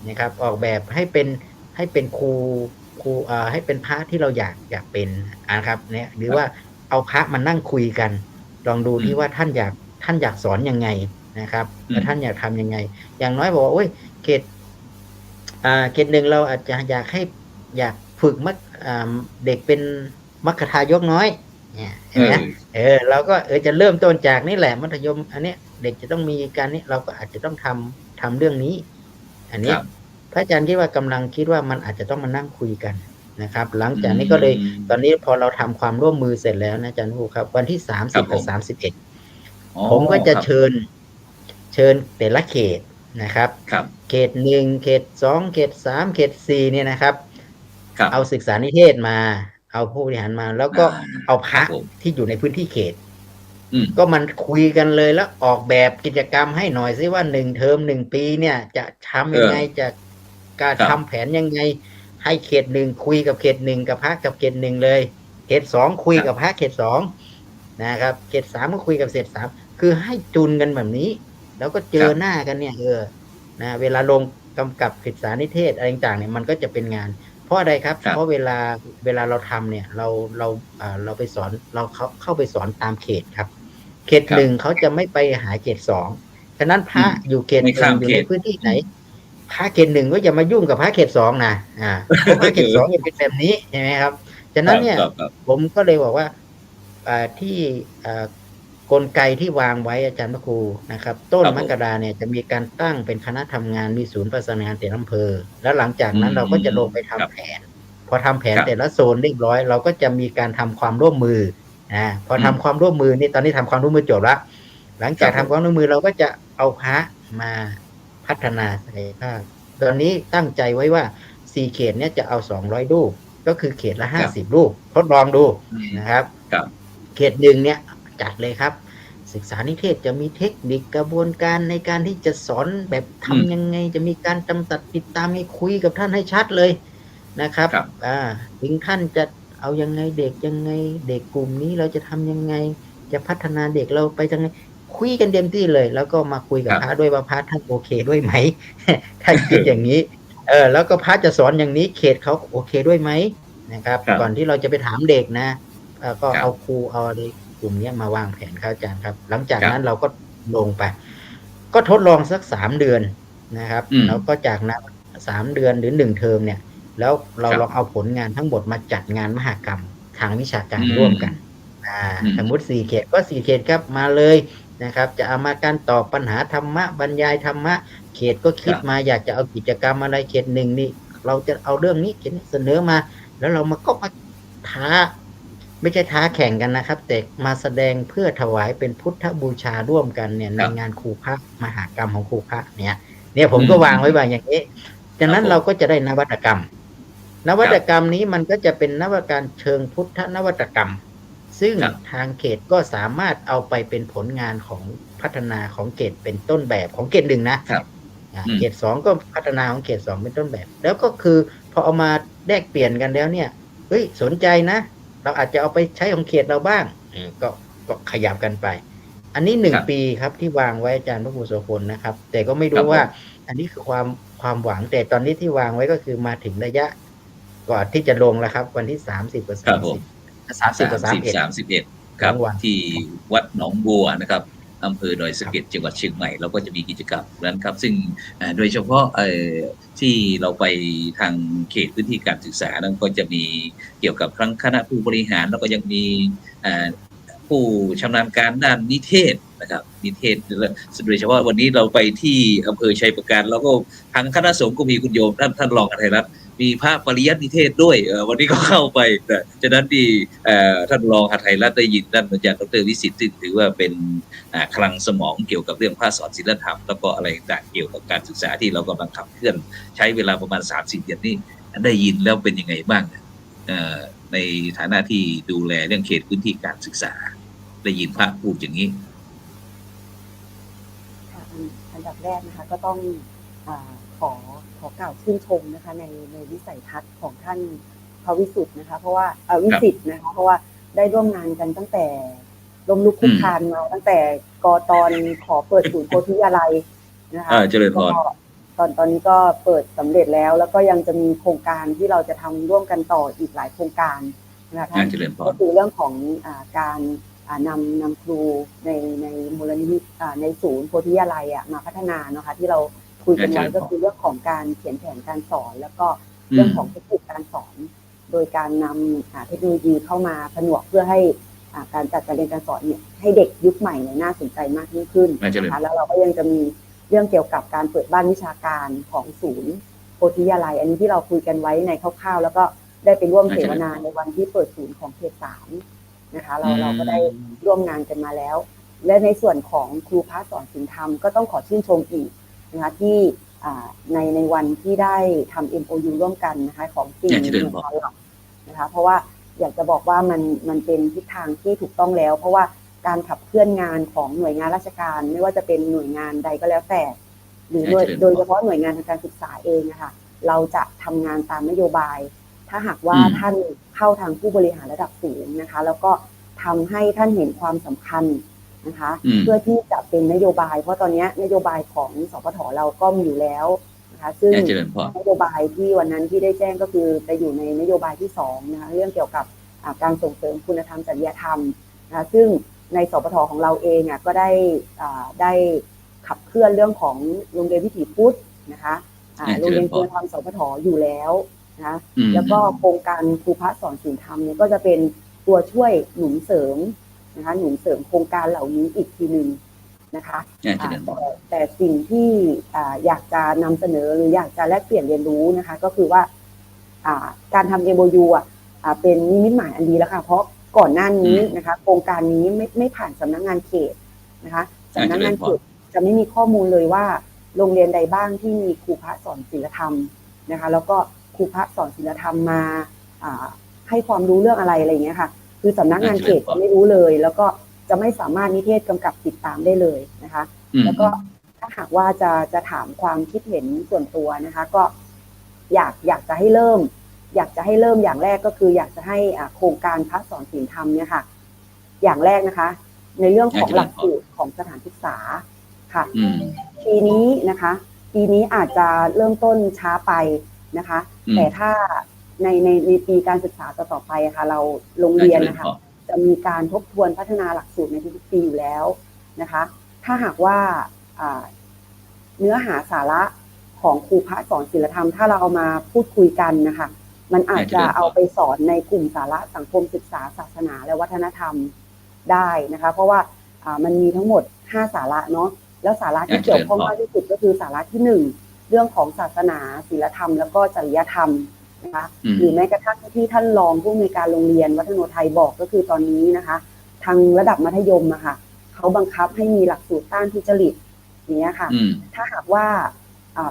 นะครับออกแบบให้เป็นครูให้เป็นพระที่เราอยากเป็นนะครับเนี่ยหรือว่าเอาพระมานั่งคุยกันลองดูที่ว่าท่านอยากสอนยังไงนะครับแล้วท่านอยากทำยังไง อย่างน้อยบอกว่าโอ้ยเกรด เกรด 1เราอาจจะอยากฝึกเด็กเป็นมัคคทายกน้อยเนี่ยเห็นไหมเราก็จะเริ่มต้นจากนี่แหละมัธยมอันนี้เด็กจะต้องมีการนี้เราก็อาจจะต้องทำเรื่องนี้ อันนี้พระอาจารย์คิดว่ากำลังคิดว่ามันอาจจะต้องมานั่งคุยกันนะครับ หลังจากนี้ก็เลยตอนนี้พอเราทำความร่วมมือเสร็จแล้วนะอาจารย์ผู้ครับวันที่30กับ31ผมก็จะเชิญแต่ละเขตนะครับเขต 1เขต 2เขต 3เขต 4เนี่ยนะครับเอาศึกษานิเทศมาเอาผู้บริหารมาแล้วก็เอาพระที่อยู่ในพื้นที่เขตก็มันคุยกันเลยแล้วออกแบบกิจกรรมให้หน่อยซิว่า1เทอม1ปีเนี่ยจะทำยังไงจะการทำแผนยังไงให้เขต 1คุยกับเขต 1กับพระกับเขต 1เลยเขต 2คุยกับพระเขต 2นะครับเขต 3ก็คุยกับเขต 3คือให้จูนกันแบบนี้แล้วก็เจอหน้ากันเนี่ยนะเวลาลงกำกับศึกษานิเทศอะไรต่างๆเนี่ยมันก็จะเป็นงานเพราะอะไรครับเพราะเวลาเราทำเนี่ยเราไปสอนเราเข้าไปสอนตามเขตครับเขต 1เขาจะไม่ไปหาเขต 2ฉะนั้นพระอยู่เขต 1อยู่ในพื้นที่ไหนพระเขต 1ก็อย่ามายุ่งกับพระเขต 2นะเพราะพระเขต 2จะเป็นแบบนี้ใช่ไหมครับฉะนั้นเนี่ยผมก็เลยบอกว่าที่กลไกที่วางไว้อาจารย์พระครูนะครับต้นมกราเนี่ยจะมีการตั้งเป็นคณะทำงานมีศูนย์ประสานงานแต่ละอำเภอแล้วหลังจากนั้นเราก็จะลงไปทำแผนพอทำแผนแต่ละโซนเรียบร้อยเราก็จะมีการทำความร่วมมือพอทำความร่วมมือนี่ตอนนี้ทำความร่วมมือจบแล้วหลังจากทำความร่วมมือเราก็จะเอาพระมาพัฒนาศักยภาพตอนนี้ตั้งใจไว้ว่า4เขตเนี่ยจะเอา200รูปก็คือเขตละ50รูปทดลองดูนะครับเขต 1เนี่ยจัดเลยครับศึกษานิเทศจะมีเทคนิคกระบวนการในการที่จะสอนแบบทำยังไงจะมีการจำกัดติดตามให้คุยกับท่านให้ชัดเลยนะครับถึงท่านจะเอายังไงเด็กยังไงเด็กกลุ่มนี้เราจะทำยังไงจะพัฒนาเด็กเราไปยังไงคุยกันเต็มที่เลยแล้วก็มาคุยกับพระด้วยว่าพระท่านโอเคด้วยไหม ท่านคิดอย่างนี้แล้วก็พระจะสอนอย่างนี้เขตเขาโอเคด้วยไหมนะครับก่อนที่เราจะไปถามเด็กนะก็เอาครูเอาอะไรกลุ่มนี้มาวางแผนครับอาจารย์ครับหลังจากนั้นเราก็ลงไปก็ทดลองสัก3 เดือนนะครับแล้วก็จากนั้น3 เดือนหรือ1เทอมเนี่ยแล้วเราลองเอาผลงานทั้งหมดมาจัดงานมหกรรมทางวิชาการร่วมกันสมมติ4เขตก็4เขตครับมาเลยนะครับจะเอามาการตอบปัญหาธรรมะบรรยายธรรมะเขตก็คิดมาอยากจะเอากิจกรรมอะไรเขต 1นี่เราจะเอาเรื่องนี้เสนอมาแล้วเรามาท้าไม่ใช่ท้าแข่งกันนะครับแต่มาแสดงเพื่อถวายเป็นพุทธบูชาร่วมกันเนี่ยในงานครูพระมหากรรมของครูพระเนี่ยผมก็วางไว้แบบอย่างนี้จากนั้นเราก็จะได้นวัตกรรมนี้มันก็จะเป็นนวัตกรรมเชิงพุทธนวัตกรรมซึ่งทางเขตก็สามารถเอาไปเป็นผลงานของพัฒนาของเขตเป็นต้นแบบของเขต 1นะเขต 2ก็พัฒนาของเขต 2เป็นต้นแบบแล้วก็คือพอเอามาแลกเปลี่ยนกันแล้วเนี่ยสนใจนะเราอาจจะเอาไปใช้ของเขตเราบ้างก็ขยับกันไปอันนี้1 ปีครับที่วางไว้อาจารย์พระครูโสพลนะครับแต่ก็ไม่รู้ว่าอันนี้คือความหวังแต่ตอนนี้ที่วางไว้ก็คือมาถึงระยะก่อนที่จะลงแล้วครับวันที่30กับ31 ครับที่วัดหนองบัวนะครับ อำเภอดอยสะเก็ดจังหวัดเชียงใหม่เราก็จะมีกิจกรรมนั้นครับซึ่งโดยเฉพาะที่เราไปทางเขตพื้นที่การศึกษานั้นก็จะมีเกี่ยวกับทั้งคณะผู้บริหารแล้วก็ยังมีผู้ชำนาญการด้านนิเทศนะครับนิเทศโดยเฉพาะวันนี้เราไปที่อำเภอชัยประการแล้วก็ทางคณะสงฆ์ก็มีคุณโยมท่านรองอภัยรัตน์มีพระปริยัตินิเทศด้วยวันนี้ก็เข้าไปฉะนั้นที่ท่านรองอภัยรัตน์ได้ยินท่านอาจารย์ดร.วิสิทธิ์ซึ่งถือว่าเป็นคลังสมองเกี่ยวกับเรื่องพระสอนศีลธรรมแล้วก็อะไรต่างเกี่ยวกับการศึกษาที่เรากำลังขับเคลื่อนใช้เวลาประมาณ 3-4 เดือนนี่ได้ยินแล้วเป็นยังไงบ้างในฐานะที่ดูแลเรื่องเขตพื้นที่การศึกษาได้ยินพระพูดอย่างนี้ค่ะอันดับแรกนะคะก็ต้องขอกล่าวชื่นชมนะคะในวิสัยทัศน์ของท่านพระวิสุทธ์นะคะเพราะว่าวิสิทธ์นะคะเพราะว่าได้ร่วมงานกันตั้งแต่ล้มลุกคลุกคลานมาตั้งแต่ตอนขอเปิดศูนย์โพธิยาลัยนะคะเจริญพรตอนนี้ก็เปิดสำเร็จแล้วก็ยังจะมีโครงการที่เราจะทำร่วมกันต่ออีกหลายโครงการนะคะก็คือเรื่องของการนำครูในมูลนิธิในศูนย์โพธิยาลัยมาพัฒนานะคะที่เราคุยกันไว้ก็คือเรื่องของการเขียนแผนการสอนแล้วก็เรื่องของเทคนิคการสอนโดยการนำเทคโนโลยีเข้ามาผนวกเพื่อให้การจัดการเรียนการสอนเนี่ยให้เด็กยุคใหม่เนี่ยน่าสนใจมากยิ่งขึ้นนะคะแล้วเราก็ยังจะมีเรื่องเกี่ยวกับการเปิดบ้านวิชาการของศูนย์โพธิยาลัยอันนี้ที่เราคุยกันไว้ในคร่าวๆแล้วก็ได้ไปร่วมเสวนาในวันที่เปิดศูนย์ของเขต 3นะคะเราก็ได้ร่วมงานกันมาแล้วและในส่วนของครูพระสอนศีลธรรมก็ต้องขอชื่นชมอีกนะคะที่ในวันที่ได้ทำ MOU ร่วมกันนะคะของ4 หน่วยงานหลักนะคะเพราะว่าอยากจะบอกว่ามันเป็นทิศทางที่ถูกต้องแล้วเพราะว่าการขับเคลื่อนงานของหน่วยงานราชการไม่ว่าจะเป็นหน่วยงานใดก็แล้วแต่หรือโดยเฉพาะหน่วยงานทางการศึกษาเองนะคะเราจะทำงานตามนโยบายถ้าหากว่าท่านเข้าทางผู้บริหารระดับสูงนะคะแล้วก็ทำให้ท่านเห็นความสำคัญนะคะเพื่อที่จะเป็นนโยบายเพราะตอนนี้นโยบายของสปท.เราก็มีอยู่แล้วนะคะซึ่งนโยบายที่วันนั้นที่ได้แจ้งก็คือจะอยู่ในนโยบายที่2นะคะเรื่องเกี่ยวกับการส่งเสริมคุณธรรมจริยธรรมนะคะซึ่งในสปท.ของเราเองก็ได้ขับเคลื่อนเรื่องของโรงเรียนวิถีพุทธนะคะโรงเรียนคุณธรรมสปท.อยู่แล้วนะแล้วก็โครงการครูพระสอนศีลธรรมเนี่ยก็จะเป็นตัวช่วยหนุนเสริมนะคะหนุนเสริมโครงการเหล่านี้อีกทีนึงนะคะแต่สิ่งที่อยากจะนำเสนอหรืออยากจะแลกเปลี่ยนเรียนรู้นะคะก็คือว่าการทำ MOU เป็นนิมิตหมายอันดีแล้วค่ะเพราะก่อนหน้านี้นะคะโครงการนี้ไม่ผ่านสำนักงานเขตนะคะสำนักงานเขตจะไม่มีข้อมูลเลยว่าโรงเรียนใดบ้างที่มีครูพระสอนศีลธรรมนะคะแล้วก็ครูพระสอนศีลธรรมมาให้ความรู้เรื่องอะไรอย่างเงี้ยค่ะคือสำนักงานเขตจะไม่รู้เลยแล้วก็จะไม่สามารถนิเทศกำกับติดตามได้เลยนะคะแล้วก็ถ้าหากว่าจะถามความคิดเห็นส่วนตัวนะคะก็อยากจะให้เริ่มอย่างแรกก็คืออยากจะให้โครงการพระสอนศีลธรรมเนี่ยค่ะอย่างแรกนะคะในเรื่องของหลักสูตรของสถานศึกษาค่ะปีนี้อาจจะเริ่มต้นช้าไปนะคะแต่ถ้าในปีการศึกษาต่อไปค่ะเราโรงเรียนนะคะจะมีการทบทวนพัฒนาหลักสูตรในทุกปีอยู่แล้วนะคะถ้าหากว่าเนื้อหาสาระของครูพระสอนศีลธรรมถ้าเราเอามาพูดคุยกันนะคะมันอาจจะเอาไปสอนในกลุ่มสาระสังคมศึกษาศาสนาและวัฒนธรรมได้นะคะเพราะว่ามันมีทั้งหมด5สาระเนาะแล้วสาระที่เกี่ยวข้องมากที่สุดก็คือสาระที่1เรื่องของศาสนาศีลธรรมแล้วก็จริยธรรมนะคะหรือแม้กระทั่งที่ท่านรองผู้อำนวยการโรงเรียนวัฒโนไทยบอกก็คือตอนนี้นะคะทางระดับมัธยมนะคะเขาบังคับให้มีหลักสูตรต้านทุจริตอย่างเงี้ยค่ะถ้าหากว่า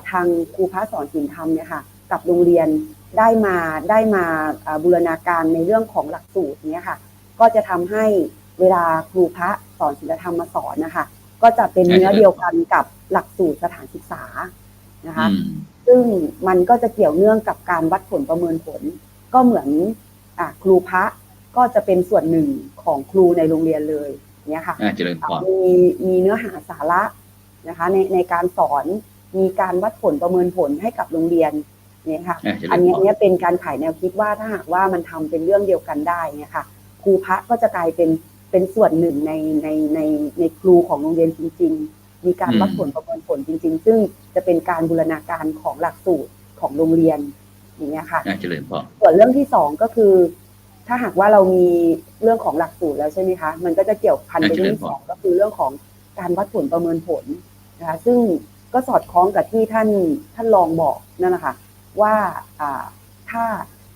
ทางครูพระสอนศีลธรรมเนี่ยค่ะกับโรงเรียนได้มาบูรณาการในเรื่องของหลักสูตรเนี้ยค่ะก็จะทำให้เวลาครูพระสอนศีลธรรมมาสอนนะคะก็จะเป็นเนื้อเดียวกันกับหลักสูตรสถานศึกษานะคะซึ่งมันก็จะเกี่ยวเนื่องกับการวัดผลประเมินผลก็เหมือนครูพระก็จะเป็นส่วนหนึ่งของครูในโรงเรียนเลยเนี่ยค่ะมีเนื้อหาสาระนะคะในการสอนมีการวัดผลประเมินผลให้กับโรงเรียนเนี่ยค่ะอันนี้เป็นการขายแนวคิดว่าถ้าหากว่ามันทำเป็นเรื่องเดียวกันได้เนี่ยค่ะครูพระก็จะกลายเป็น เป็นส่วนหนึ่งในครูของโรงเรียนจริงๆมีการวัดผลประเมินผลจริงๆซึ่งจะเป็นการบูรณาการของหลักสูตรของโรงเรียนอย่างเงี้ยค่ะเจริญพรส่วนเรื่องที่สองก็คือถ้าหากว่าเรามีเรื่องของหลักสูตรแล้วใช่ไหมคะมันก็จะเกี่ยวพันไปเรื่องที่สองก็คือเรื่องของการวัดผลประเมินผลนะคะซึ่งก็สอดคล้องกับที่ท่านรองบอกนั่นแหละค่ะว่า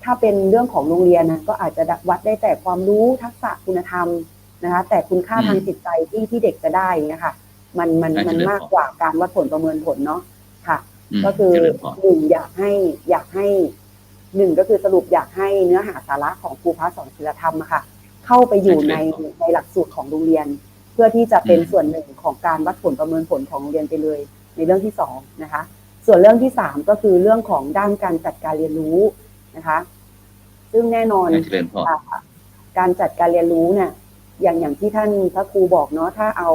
ถ้าเป็นเรื่องของโรงเรียนนะก็อาจจะวัดได้แต่ความรู้ทักษะคุณธรรมนะคะแต่คุณค่าทางจิตใจที่เด็กจะได้นะคะมันมากกว่าการวัดผลประเมินผลเนาะค่ะก็คือหนึ่งอยากให้หนึ่งก็คือสรุปอยากให้เนื้อหาสาระของครูพระสอนศีลธรรมค่ะเข้าไปอยู่ในหลักสูตรของโรงเรียนเพื่อที่จะเป็นส่วนหนึ่งของการวัดผลประเมินผลของโรงเรียนไปเลยในเรื่องที่สองนะคะส่วนเรื่องที่สามก็คือเรื่องของด้านการจัดการเรียนรู้นะคะซึ่งแน่นอนการจัดการเรียนรู้เนี่ยอย่างที่ท่านพระครูบอกเนาะถ้าเอา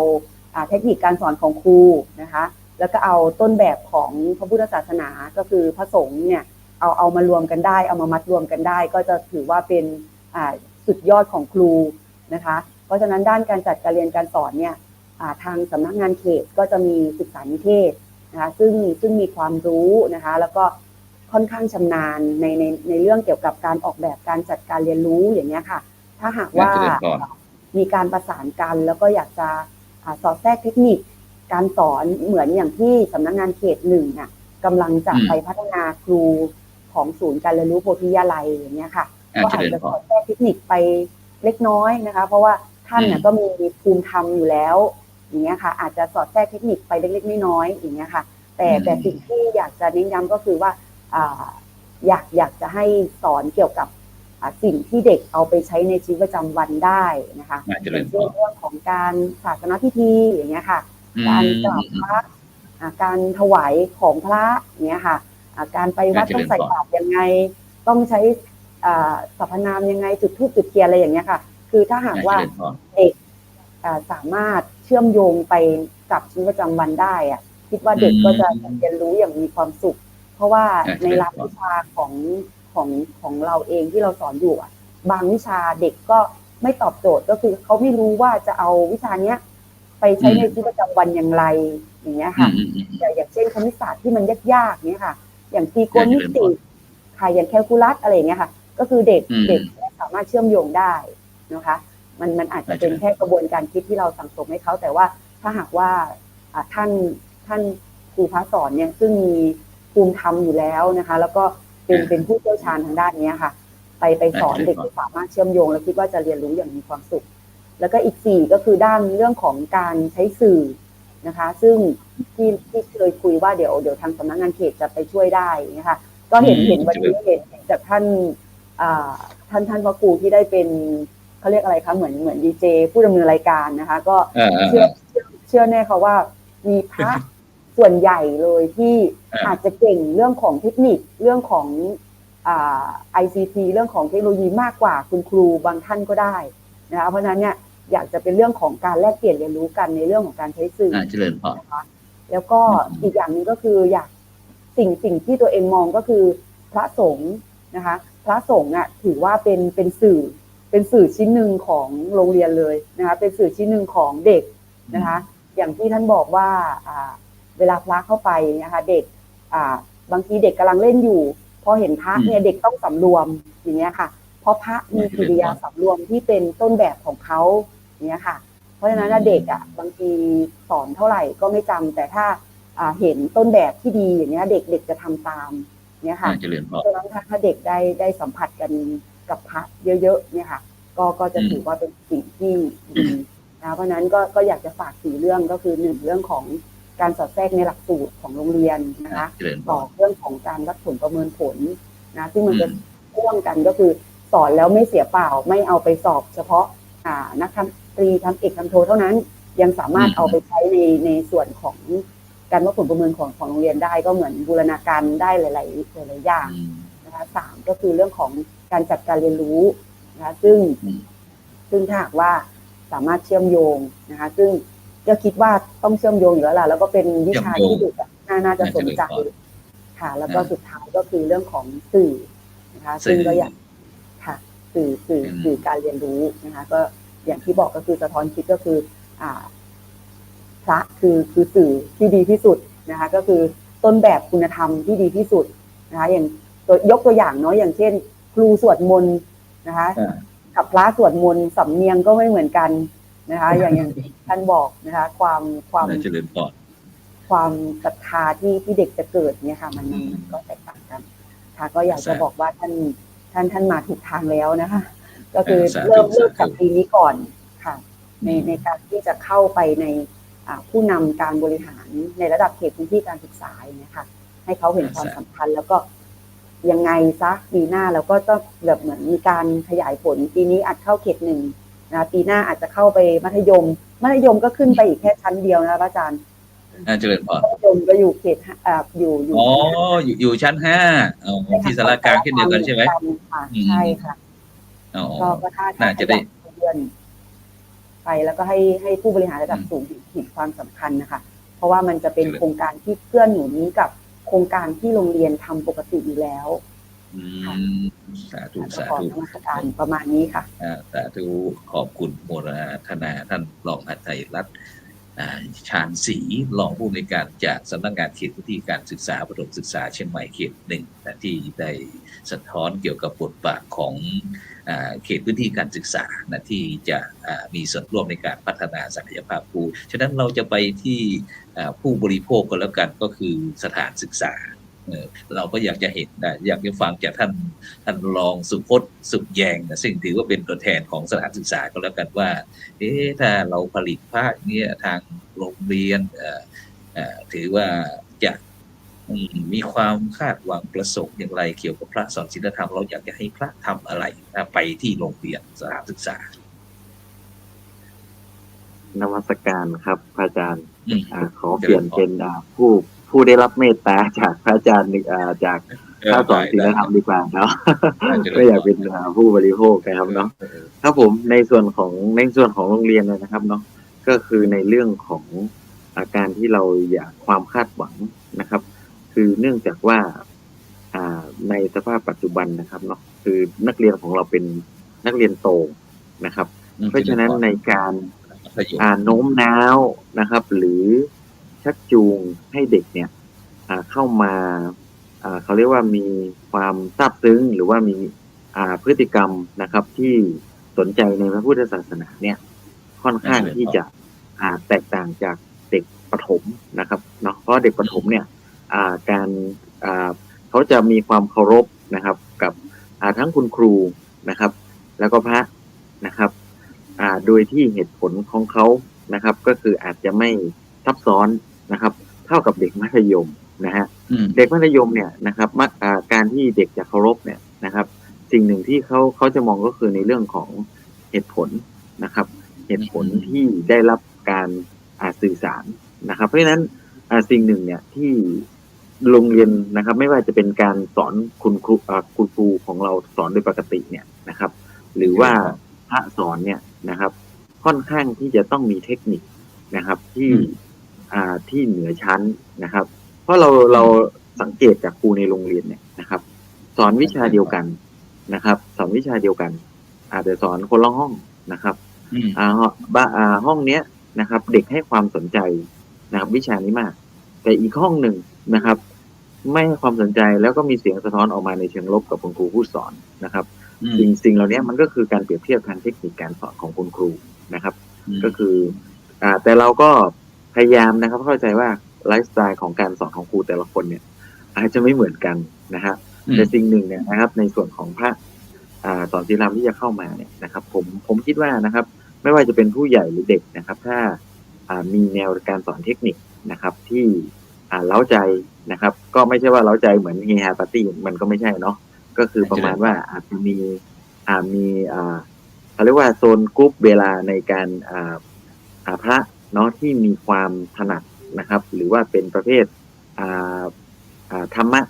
เทคนิคการสอนของครูนะคะแล้วก็เอาต้นแบบของพระพุทธศาสนาก็คือพระสงฆ์เนี่ยเอามารวมกันได้เอามามัดรวมกันได้ก็จะถือว่าเป็นสุดยอดของครูนะคะเพราะฉะนั้นด้านการจัดการเรียนการสอนเนี่ยทางสำนักงานเขตก็จะมีศึกษานิเทศนะคะซึ่งมีความรู้นะคะแล้วก็ค่อนข้างชำนาญในเรื่องเกี่ยวกับการออกแบบการจัดการเรียนรู้อย่างนี้ค่ะถ้าหากว่ามีการประสานกันแล้วก็อยากจะสอดแทรกเทคนิคการสอนเหมือนอย่างที่สำนักงานเขตหนึ่งน่ะกำลังจะไปพัฒนาครูของศูนย์การเรียนรู้โพธิยาลัยอย่างนี้ค่ะก็อาจจะสอดแทรกเทคนิคไปเล็กน้อยนะคะเพราะว่าท่านน่ะก็มีภูมิธรรมอยู่แล้วอย่างเงี้ยค่ะอาจจะสอดแทรกเทคนิคไปเล็กๆน้อยๆอย่างเงี้ยค่ะแต่สิ่งที่อยากจะเน้นย้ำก็คือว่าอยากจะให้สอนเกี่ยวกับสิ่งที่เด็กเอาไปใช้ในชีวิตประจำวันได้นะคะเป็นเรื่องของการศาสนพิธีอย่างเงี้ยค่ะการกราบพระการถวายของพระอย่างเงี้ยค่ะการไปวัดต้องใส่บาตรยังไงต้องใช้สรรพนามยังไงจุดธูปจุดเทียนอะไรอย่างเงี้ยค่ะคือถ้าหากว่าเด็กสามารถเชื่อมโยงไปกับชีวิตประจำวันได้อะคิดว่าเด็กก็จะเรียนรู้อย่างมีความสุขเพราะว่าในรายวิชาของเราเองที่เราสอนอยู่บางวิชาเด็กก็ไม่ตอบโจทย์ก็คือเขาไม่รู้ว่าจะเอาวิชาเนี้ยไปใช้ในชีวิตประจำวันอย่างไรอย่างเงี้ยค่ะอย่างเช่นคณิตศาสตร์ที่มันยากๆเนี้ยค่ะอย่างตรีโกณมิติค่ะอย่างแคลคูลัสอะไรอย่างเงี้ยค่ะก็คือเด็กไม่สามารถเชื่อมโยงได้นะคะมันอาจจะเป็นแค่กระบวนการคิดที่เราสั่งสมให้เขาแต่ว่าถ้าหากว่าท่านครูพระสอนเนี่ยซึ่งมีภูมิธรรมอยู่แล้วนะคะแล้วก็เป็นผู้เชี่ยวชาญทางด้านนี้ค่ะไปสอนเด็กสามารถเชื่อมโยงและคิดว่าจะเรียนรู้อย่างมีความสุขแล้วก็อีก4ก็คือด้านเรื่องของการใช้สื่อนะคะซึ่งที่เคยคุยว่าเดี๋ยวทางสำนักงานเขตจะไปช่วยได้นะคะก็เห็นวันนี้เห็นจากท่านพระครูที่ได้เป็นเขาเรียกอะไรคะเหมือนดีเจผู้ดำเนินรายการนะคะก็เชื่อแน่ค่ะว่ามีพระส่วนใหญ่เลยที่อาจจะเก่งเรื่องของเทคนิคเรื่องของICT เรื่องของเทคโนโลยีมากกว่าคุณครูบางท่านก็ได้นะคะเพราะฉะนั้นเนี่ยอยากจะเป็นเรื่องของการแลกเปลี่ยนเรียนรู้กันในเรื่องของการใช้สื่อนะคะแล้วก็อีกอย่างนึงก็คืออยากสิ่งที่ตัวเองมองก็คือพระสงฆ์นะคะพระสงฆ์ถือว่าเป็นสื่อชิ้นหนึ่งของโรงเรียนเลยนะคะเป็นสื่อชิ้นหนึ่งของเด็กนะคะอย่างที่ท่านบอกว่าเวลาพระเข้าไปนะคะเด็กบางทีเด็กกำลังเล่นอยู่พอเห็นพระเนี่ยเด็กต้องสำรวมอย่างเงี้ยค่ะเพราะพระมีกิริยาสำรวมที่เป็นต้นแบบของเขาอย่างเงี้ยค่ะเพราะฉะนั้นเด็กบางทีสอนเท่าไหร่ก็ไม่จำแต่ถ้าเห็นต้นแบบที่ดีอย่างเงี้ยเด็กจะทำตามเนี่ยค่ะเพราะฉะนั้นถ้าเด็กได้สัมผัสกันกับพระเยอะๆเนี่ยค่ะก็จะถือว่าเป็นสิ่งที่ดีนะเพราะนั้นก็อยากจะฝาก4เรื่องก็คือ1เรื่องของการสอดแทรกในหลักสูตรของโรงเรียนนะคะต่อเรื่องของการวัดผลประเมินผลนะซึ่งมันจะพ่วงกันก็คือสอนแล้วไม่เสียเปล่าไม่เอาไปสอบเฉพาะนักทำตรีทำเอกทำโทเท่านั้นยังสามารถเอาไปใช้ในส่วนของการวัดผลประเมินของโรงเรียนได้ก็เหมือนบูรณาการได้หลายอย่างนะคะ3ก็คือเรื่องของการจัดการเรียนรู้นะคะซึ่งถ้าหากว่าสามารถเชื่อมโยงนะคะซึ่งก็คิดว่าต้องเชื่อมโยงอยู่แล้วล่ะแล้วก็เป็นวิชาที่เด็กน่าจะสนใจค่ะแล้วก็สุดท้ายก็คือเรื่องของสื่อนะคะซึ่งก็อยากค่ะสื่อการเรียนรู้นะคะก็ อย่างที่บอกก็คือสะท้อนคิดก็คือพระคือสื่อที่ดีที่สุดนะคะก็คือต้นแบบคุณธรรมที่ดีที่สุดนะคะอย่างยกตัวอย่างเนาะอย่างเช่นครูสวดมนต์นะคะกับพระสวดมนต์สำเนียงก็ไม่เหมือนกันนะคะอย่างท่านบอกนะคะความเจริญพรความศรัทธาที่เด็กจะเกิดเนี่ยค่ะมันก็แตกต่างกันค่ะก็อยากจะบอกว่าท่านมาถูกทางแล้วนะคะก็คือเริ่มจากปีนี้ก่อนค่ะในการที่จะเข้าไปในผู้นำการบริหารในระดับเขตพื้นที่การศึกษาเนี่ยค่ะให้เขาเห็นความสำคัญแล้วก็ยังไงซะปีหน้าเราก็ต้องแบบเหมือนมีการขยายผลปีนี้อาจเข้าเขต1นะปีหน้าอาจจะเข้าไปมัธยมก็ขึ้นไปอีกแค่ชั้นเดียวนะอาจารย์เจริญพรมัธยมก็อยู่เขตอยู่อยู่ชั้น5ที่สารกลางเช่นเดียวกันใช่ไหมใช่ค่ะก็ถ้าจะได้เดือนไปแล้วก็ให้ผู้บริหารระดับสูงเห็นความสำคัญนะคะเพราะว่ามันจะเป็นโครงการที่เกื้อหนุนกับโครงการที่โรงเรียนทำปกติอยู่แล้วสาธุประมาณนี้ค่ะสาธุขอบคุณโมรธนาท่านรองอัธยรัตน์ชาญศรีรองผู้อำนวยการจากสำนักงานเขตพื้นที่การศึกษาประถมศึกษาเชียงใหม่เขต1ที่ได้สะท้อนเกี่ยวกับบทบาทของเขตพื้นที่การศึกษาที่จะมีส่วนร่วมในการพัฒนาศักยภาพครูฉะนั้นเราจะไปที่ผู้บริโภคก็แล้วกันก็คือสถานศึกษาเราก็อยากจะเห็นอยากจะฟังจากท่านรองสุพจน์สุขแยงซึ่งถือว่าเป็นตัวแทนของสถานศึกษาก็แล้วกันว่าถ้าเราผลิตภาคนี้ทางโรงเรียนถือว่าจะมีความคาดหวังประสงค์อย่างไรเกี่ยวกับพระสอนศีลธรรมเราอยากจะให้พระทำอะไรไปที่โรงเรียนสถานศึกษานมัสการครับพระอาจารย์ขอเปลี่ยนเป็นผู้ได้รับเมตตาจากพระอาจารย์จากพระสอนศีลธรรมดีกว่าเนาะไม่อยากเป็นผู้บริโภคนะครับเนาะครับผมในส่วนของโรงเรียนนะครับเนาะก็คือในเรื่องของการที่เราอยากความคาดหวังนะครับคือเนื่องจากว่าในสภาพปัจจุบันนะครับเนาะคือนักเรียนของเราเป็นนักเรียนโตนะครับเพราะฉะนั้นในการโน้มน้าวนะครับหรือชักจูงให้เด็กเนี่ยเข้ามาเขาเรียกว่ามีความซาบซึ้งหรือว่ามีพฤติกรรมนะครับที่สนใจในพระพุทธศาสนาเนี่ยค่อนข้างที่จะแตกต่างจากเด็กประถมนะครับเนาะเพราะเด็กประถมเนี่ยการเขาจะมีความเคารพนะครับกับทั้งคุณครูนะครับแล้วก็พระนะครับโดยที่เหตุผลของเขานะครับก็คืออาจจะไม่ซับซ้อนนะครับเท่ากับเด็กมัธยมนะฮะเด็กมัธยมเนี่ยนะครับการที่เด็กจะเคารพเนี่ยนะครับสิ่งหนึ่งที่เขาจะมองก็คือในเรื่องของเหตุผลนะครับเหตุผลที่ได้รับการสื่อสารนะครับเพราะฉะนั้นสิ่งหนึ่งเนี่ยที่โรงเรียนนะครับไม่ว่าจะเป็นการสอนคุณครูของเราสอนโดยปกติเนี่ยนะครับหรือว่าพระสอนเนี่ยนะครับค่อนข้างที่จะต้องมีเทคนิคนะครับที่เหนือชั้นนะครับเพราะเราสังเกตจากครูในโรงเรียนเนี่ยนะครับสอนวิชาเดียวกันนะครับสอนวิชาเดียวกันอาจจะสอนคนละห้องนะครับห้องเนี้ยนะครับเด็กให้ความสนใจนะครับวิชานี้มากแต่อีกห้องหนึ่งนะครับไม่ให้ความสนใจแล้วก็มีเสียงสะท้อนออกมาในเชิงลบกับคุณครูผู้สอนนะครับสิ่งเหล่านี้มันก็คือการเปรียบเทียบทางเทคนิคการสอนของคุณครูนะครับก็คือแต่เราก็พยายามนะครับเข้าใจว่าไลฟ์สไตล์ของการสอนของครูแต่ละคนเนี่ยอาจจะไม่เหมือนกันนะครับแต่สิ่งหนึ่งเนี่ยนะครับในส่วนของพระสอนศีลธรรมที่จะเข้ามาเนี่ยนะครับผมคิดว่านะครับไม่ว่าจะเป็นผู้ใหญ่หรือเด็กนะครับถ้ามีแนวการสอนเทคนิคนะครับที่เล้าใจนะครับก็ไม่ใช่ว่าเล้าใจเหมือนเฮฮาปาร์ตี้มันก็ไม่ใช่เนาะก็คือประมาณว่าอาจจะมีเขาเรียกว่าโซนกรุ๊ปเวลาในการพระเนาะที่มีความถนัดนะครับหรือว่าเป็นประเภทธรรมะ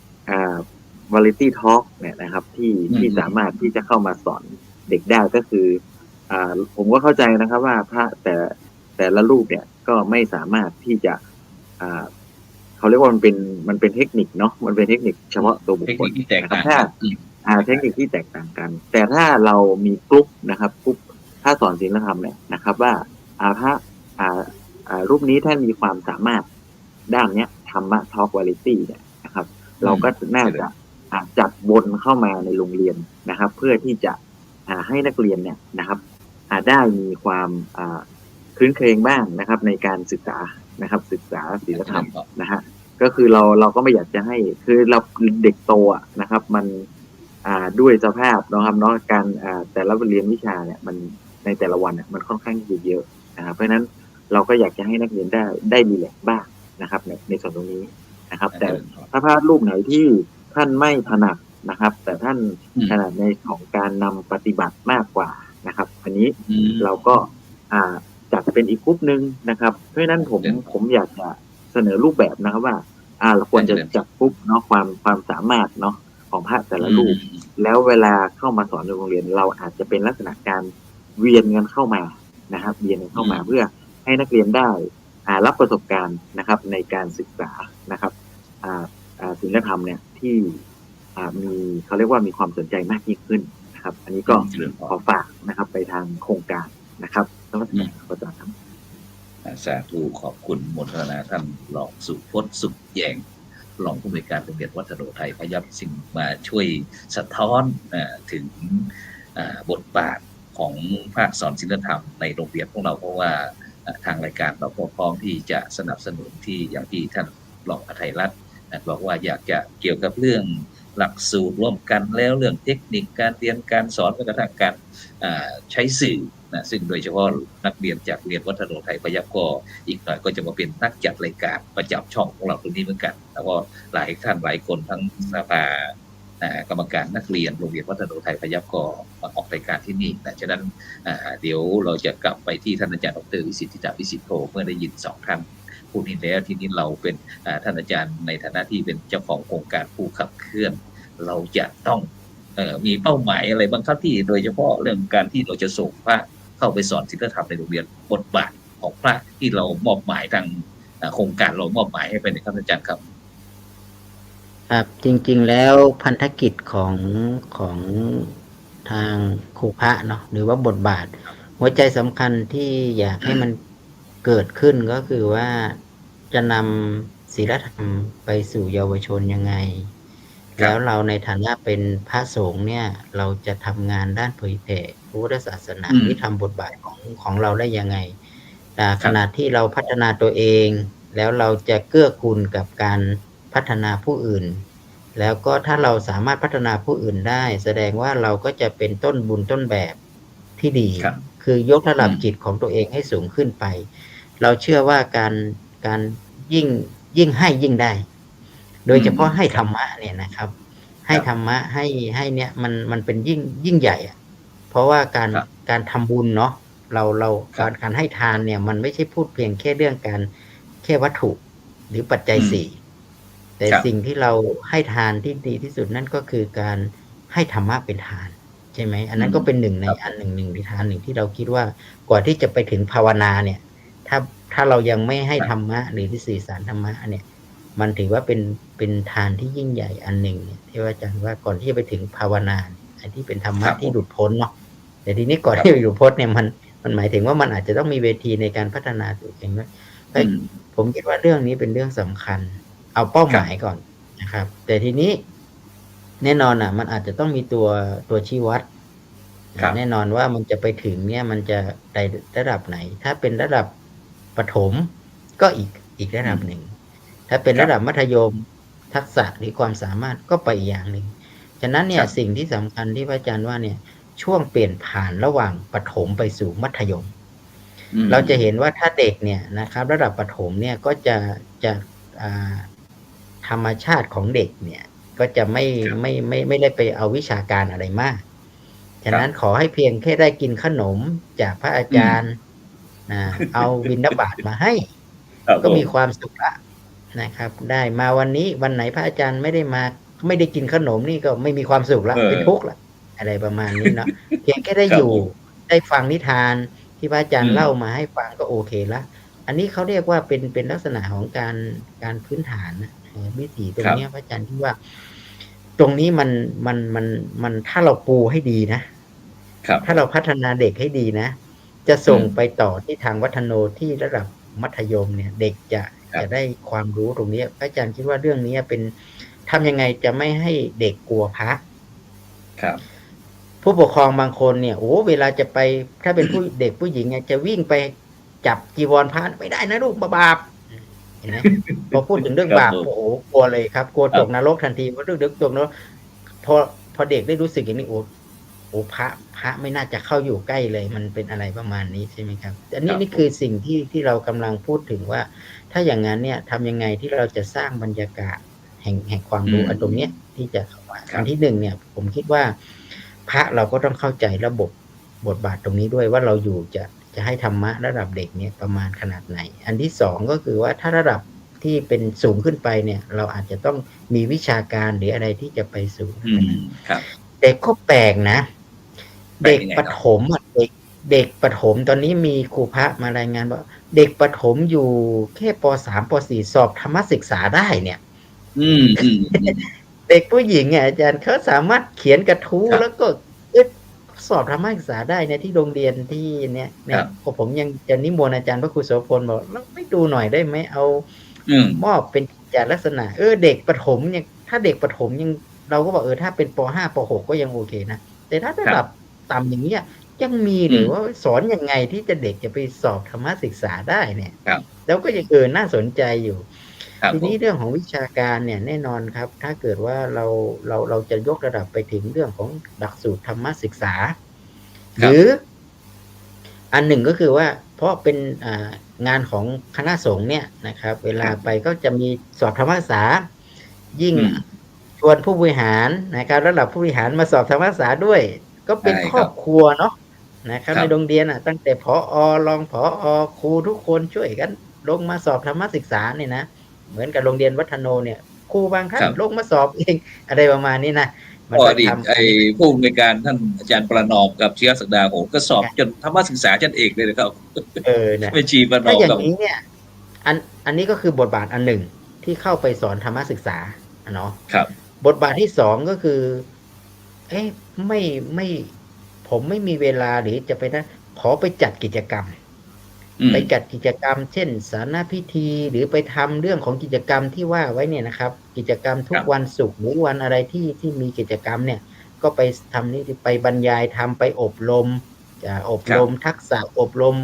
วาไรตี้ทอล์กเนี่ยนะครับที่สามารถที่จะเข้ามาสอนเด็กได้ก็คือผมก็เข้าใจนะครับว่าพระแต่ละรูปเนี่ยก็ไม่สามารถที่จะเขาเรียกว่ามันเป็นเทคนิคเนาะมันเป็นเทคนิคเฉพาะตัวบุคคลนะครับถ้าเทคนิคที่แตกต่างกันแต่ถ้าเรามีกลุ่มนะครับกลุ่ม ถ้าสอนศีลธรรมเนี่ยนะครับว่าพระรูปนี้ท่านมีความสามารถด้านเนี้ยธรรมะทอล์กวาลิตี้เนี่ยนะครับเราก็น่าจะจัดวนเข้ามาในโรงเรียนนะครับเพื่อที่จะให้นักเรียนเนี่ยนะครับได้มีความคืนเครงบ้างนะครับในการศึกษานะครับศึกษาศีลธรรมนะฮะก็คือเราก็ไม่อยากจะให้คือเราเด็กโตนะครับมันด้วยสภาพนะครับเนาะการแต่ละเรียนวิชาเนี่ยมันในแต่ละวันเนี่ยมันค่อนข้างเยอะนะครับเพราะฉะนั้นเราก็อยากจะให้นักเรียนได้รีแลกซ์บ้างนะครับในส่วนตรงนี้นะครับแต่ถ้าพระรูปไหนที่ท่านไม่ถนัดนะครับแต่ท่านถนัดในของการนำปฏิบัติมากกว่านะครับอันนี้เราก็จัดเป็นอีกกลุ่มนึงนะครับเพราะฉะนั้นผมอยากจะเสนอรูปแบบนะครับว่าเราควรจะจัดกลุ่มเนาะความสามารถเนาะของพระแต่ละรูปแล้วเวลาเข้ามาสอนในโรงเรียนเราอาจจะเป็นลักษณะการเวียนกันเข้ามานะครับเวียนกันเข้ามาเพื่อให้นักเรียนได้รับประสบการณ์นะครับในการศึกษานะครับศีลธรรมเนี่ยที่มีเขาเรียกว่ามีความสนใจมากยิ่งขึ้นนะครับอันนี้ก็ขอฝากนะครับไปทางโครงการนะครับแล้วก็อาจารย์ครับสาธุขอบคุณโมทนาท่านรองสุพจน์สุขแยงรองผู้อำนวยการโรงเรียนวัดถนนไทยพยัคฆ์สิ่งมาช่วยสะท้อนถึงบทบาทของภาคสอนศีลธรรมในโรงเรียนของเราเพราะว่าทางรายการเราพร้อมที่จะสนับสนุนที่อย่างที่ท่านรองอภัยรัตน์บอกว่าอยากจะเกี่ยวกับเรื่องหลักสูตรร่วมกันแล้วเรื่องเทคนิคการเรียนการสอนแม้กระทั่งการใช้สื่อนะซึ่งโดยเฉพาะนักเรียนจากเรียนวัฒนธรรมไทยพยัคฆ์ก็อีกหน่อยก็จะมาเป็นนักจัดรายการประจำช่องของเราตรงนี้เหมือนกันแล้วก็หลายท่านหลายคนทั้งสภากรรมการนักเรียนโรงเรียนวัฒนธรรมไทยพยัคฆ์ก็มาออกรายการที่นี่นะฉะนั้นเดี๋ยวเราจะกลับไปที่ท่านอาจารย์ดร.วิสิทธิจารวิสิทธิโทเมื่อได้ยินสองท่านพูดนี้แล้วทีนี้เราเป็นท่านอาจารย์ในฐานะที่เป็นเจ้าของโครงการผู้ขับเคลื่อนเราจะต้องมีเป้าหมายอะไรบางครับที่โดยเฉพาะเรื่องการที่เราจะส่งพระเข้าไปสอนศีลธรรมในโรงเรียนบทบาทของพระที่เรามอบหมายทางโครงการเรามอบหมายให้ไปในครับอาจารย์ครับครับจริงๆแล้วพันธกิจของทางครูพระเนาะหรือว่าบทบาทหัวใจสำคัญที่อยากให้มันเกิดขึ้นก็คือว่าจะนำศีลธรรมไปสู่เยาวชนยังไงแล้วเราในฐานะเป็นพระสงฆ์เนี่ยเราจะทำงานด้านเผยแผ่พุทธศาสนาที่ทำบทบาทของเราได้ยังไงขณะที่เราพัฒนาตัวเองแล้วเราจะเกื้อกูลกับการพัฒนาผู้อื่นแล้วก็ถ้าเราสามารถพัฒนาผู้อื่นได้แสดงว่าเราก็จะเป็นต้นบุญต้นแบบที่ดีคือยกระดับจิตของตัวเองให้สูงขึ้นไปเราเชื่อว่าการยิ่งให้ยิ่งได้โดยเฉพาะให้ธรรมะเนี่ยนะครับให้ธรรมะให้เนี่ยมันเป็นยิ่งใหญ่เพราะว่าการทำบุญเนาะเราการให้ทานเนี่ยมันไม่ใช่พูดเพียงแค่เรื่องการแค่วัตถุหรือปัจจัยสี่แต่สิ่งที่เราให้ทานที่ดีที่สุดนั่นก็คือการให้ธรรมะเป็นทานใช่ไหมอันนั้นก็เป็นหนึ่งในอันหนึ่งในทานหนึ่งที่เราคิดว่าก่อนที่จะไปถึงภาวนาเนี่ยถ้าเรายังไม่ให้ธรรมะหรือที่สื่อสารธรรมะเนี่ยมันถือว่าเป็นทานที่ยิ่งใหญ่อันหนึ่งเนี่ยที่ว่าอาจารย์ว่าก่อนที่จะไปถึงภาวนาอันที่เป็นธรรมะที่หลุดพ้นเนาะแต่ทีนี้ก่อนที่จะหลุดพ้นเนี่ยมันหมายถึงว่ามันอาจจะต้องมีเวทีในการพัฒนาตัวเองด้วยผมคิดว่าเรื่องนี้เป็นเรื่องสำคัญเอาเป้าหมายก่อนนะครับแต่ทีนี้แน่นอนมันอาจจะต้องมีตัวชี้วัดแน่นอนว่ามันจะไปถึงเนี่ยมันจะในระดับไหนถ้าเป็นระดับประถมก็อีกระดับหนึ่งถ้าเป็นระดับมัธยมทักษะหรือความสามารถก็ไปอีกอย่างหนึ่งฉะนั้นเนี่ยสิ่งที่สำคัญที่พระอาจารย์ว่าเนี่ยช่วงเปลี่ยนผ่านระหว่างประถมไปสู่มัธยมเราจะเห็นว่าถ้าเด็กเนี่ยนะครับระดับประถมเนี่ยก็จะธรรมชาติของเด็กเนี่ยก็จะไม่ได้ไปเอาวิชาการอะไรมากฉะนั้นขอให้เพียงแค่ได้กินขนมจากพระอาจารย์เอาบิณฑบาตมาให้ก็มีความสุขละนะครับได้มาวันนี้วันไหนพระอาจารย์ไม่ได้กินขนมนี่ก็ไม่มีความสุขละเป็นทุกข์ละอะไรประมาณนี้เนาะเพียงแค่ได้อยู่ได้ฟังนิทานที่พระอาจารย์เล่ามาให้ฟังก็โอเคละอันนี้เขาเรียกว่าเป็นลักษณะของการพื้นฐานนะวิถีตรงนี้พระอาจารย์ที่ว่าตรงนี้มันถ้าเราปูให้ดีนะ ครับ ถ้าเราพัฒนาเด็กให้ดีนะ จะส่งไปต่อที่ทางวัฒโนที่ระดับมัธยมเนี่ย เด็กจะได้ความรู้ตรงนี้อาจารย์คิดว่าเรื่องนี้เป็นทำยังไงจะไม่ให้เด็กกลัวพระ ครับ ผู้ปกครองบางคนเนี่ยโอ้เวลาจะไปถ้าเป็นผู้ เด็กผู้หญิงเนี่ยจะวิ่งไปจับจีวรพระไม่ได้นะลูกบาปเห็นไหม พอพูดถึงเรื่องบาปโอ้โหกลัวเลยครับกลัวตกนรกทันทีเพราะเรื่องตกนรกพอเด็กได้รู้สึกอย่างนี้โอ้พระไม่น่าจะเข้าอยู่ใกล้เลยมันเป็นอะไรประมาณนี้ใช่ไหมครับอันนี้นี่คือสิ่งที่เรากำลังพูดถึงว่า ถ้าอย่างนั้นเนี่ยทำยังไงที่เราจะสร้างบรรยากาศแห่งความรู้อันตรงเนี้ยที่จะเข้ามาอันที่หนึ่งเนี่ยผมคิดว่าพระเราก็ต้องเข้าใจระบบบทบาทตรงนี้ด้วยว่าเราอยู่จะให้ธรรมะระดับเด็กเนี่ยประมาณขนาดไหนอันที่สองก็คือว่าถ้าระดับที่เป็นสูงขึ้นไปเนี่ยเราอาจจะต้องมีวิชาการหรืออะไรที่จะไปสูงครับ เด็กก็แปลกนะเด็กประถมเด็กประถมตอนนี้มีครูพระมารายงานว่าเด็กประถมอยู่แค่ป .3 ป .4 สอบธรรมศึกษาได้เนี่ยเด็กผู้หญิงอาจารย์เขาสามารถเขียนกระทู้แล้วก็สอบธรรมศึกษาได้เนี่ยที่โรงเรียนที่เนี่ยผมยังจะนิมนต์อาจารย์พระครูโสพลบอกแล้วไม่ดูหน่อยได้ไหมเอามอบเป็นกิจลักษณะเด็กประถมเนี่ยถ้าเด็กประถมยังเราก็บอกถ้าเป็นป .5 ป .6 ก็ยังโอเคนะแต่ถ้าระดับต่ำอย่างเงี้ยยังมีหรือว่าสอนยังไงที่จะเด็กจะไปสอบธรรมศึกษาได้เนี่ยแล้วก็ยังน่าสนใจอยู่ทีนี้เรื่องของวิชาการเนี่ยแน่นอนครับถ้าเกิดว่าเราจะยกระดับไปถึงเรื่องของหลักสูตรธรรมศึกษาหรืออันหนึ่งก็คือว่าเพราะเป็นงานของคณะสงฆ์เนี่ยนะครับเวลาไปก็จะมีสอบธรรมศึกษายิ่งชวนผู้บริหารนะครับระดับผู้บริหารมาสอบธรรมศึกษาด้วยก็เป็นครอบครัวเนาะนะครับในโรงเรียนตั้งแต่ผอ.รองผอ.ครูทุกคนช่วยกันลงมาสอบธรรมศึกษาเนี่ยนะเหมือนกับโรงเรียนวัฒโนเนี่ยครูบางท่านลงมาสอบเองอะไรประมาณนี้นะมันอดีตผู้อำนวยการท่านอาจารย์ประนอมกับเชื้อศักดาโหก็สอบจนธรรมศึกษาชั้นเอกเลยนะครับนะไม่ชีประนอมถ้าอย่างนี้เนี่ยอันนี้ก็คือบทบาทอันหนึ่งที่เข้าไปสอนธรรมศึกษาเนาะครับบทบาทที่สองก็คือไม่ผมไม่มีเวลาหรือจะไปนะขอไปจัดกิจกรรมไปจัดกิจกรรมเช่นสาธารณพิธีหรือไปทำเรื่องของกิจกรรมที่ว่าไว้เนี่ยนะครับกิจกรรมทุกวันศุกร์หรือวันอะไรที่มีกิจกรรมเนี่ยก็ไปทำนี่ไปบรรยายทำไปอบรมทักษะอบรม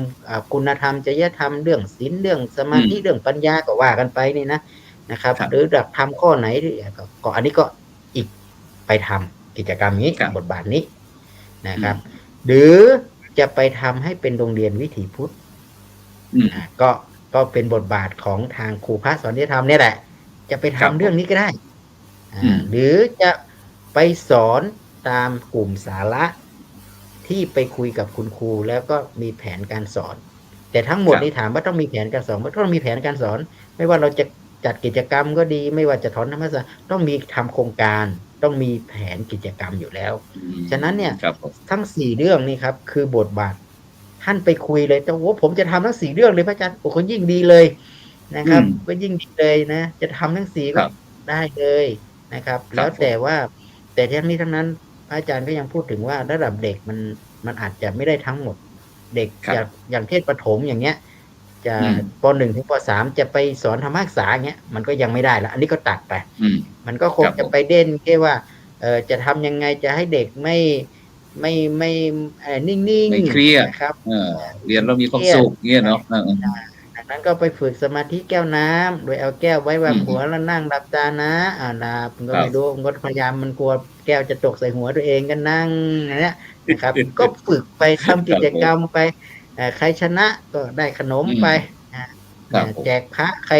คุณธรรมจริยธรรมเรื่องศีลเรื่องสมาธิเรื่องปัญญาก็ว่ากันไปนี่นะครับหรือดักทำข้อไหนก็อันนี้ก็อีกไปทำกิจกรรมนี้บทบาทนี้นะครับหรือจะไปทำให้เป็นโรงเรียนวิถีพุทธก็เป็นบทบาทของทางครูพระสอนที่ธรรมนี่แหละจะไปทำเรื่องนี้ก็ได้หรือจะไปสอนตามกลุ่มสาระที่ไปคุยกับคุณครูแล้วก็มีแผนการสอนแต่ทั้งหมดนี้ถามว่าต้องมีแผนการสอนไม่ต้องมีแผนการสอนไม่ว่าเราจะจัดกิจกรรมก็ดีไม่ว่าจะถอนธรรมศาสตร์ต้องมีทำโครงการต้องมีแผนกิจกรรมอยู่แล้วฉะนั้นเนี่ยทั้ง4เรื่องนี้ครับคือบทบาทท่านไปคุยเลยแต่ผมจะทำทั้ง4เรื่องเลยพระอาจารย์ก็ยิ่งดีเลยนะครับก็ยิ่งดีเลยนะจะทำทั้ง4ก็ได้เลยนะครับแล้วแต่ว่าแต่ทั้งนี้ทั้งนั้นพระอาจารย์ก็ยังพูดถึงว่าระดับเด็กมันอาจจะไม่ได้ทั้งหมดเด็กอย่างเทศประถมอย่างเงี้ยจะป .1 ถึงป .3 จะไปสอนธรรมศึกษาเงี้ยมันก็ยังไม่ได้ละอันนี้ก็ตัดไปมันก็คงจะไปเด่นแค่ว่าจะทำยังไงจะให้เด็กไม่นิ่งๆไม่เครียดนะครับเรียนเรามีความสุขเงี้ยเนาะดังนั้นก็ไปฝึกสมาธิแก้วน้ำโดยเอาแก้วไว้วางหัวแล้วนั่งหลับตานะผมก็ไม่รู้ผมก็พยายามมันกลัวแก้วจะตกใส่หัวตัวเองก็นั่งเนี่ยนะครับก็ฝึกไปทำกิจกรรมไปใครชนะก็ได้ขนมไปแจกพระใคร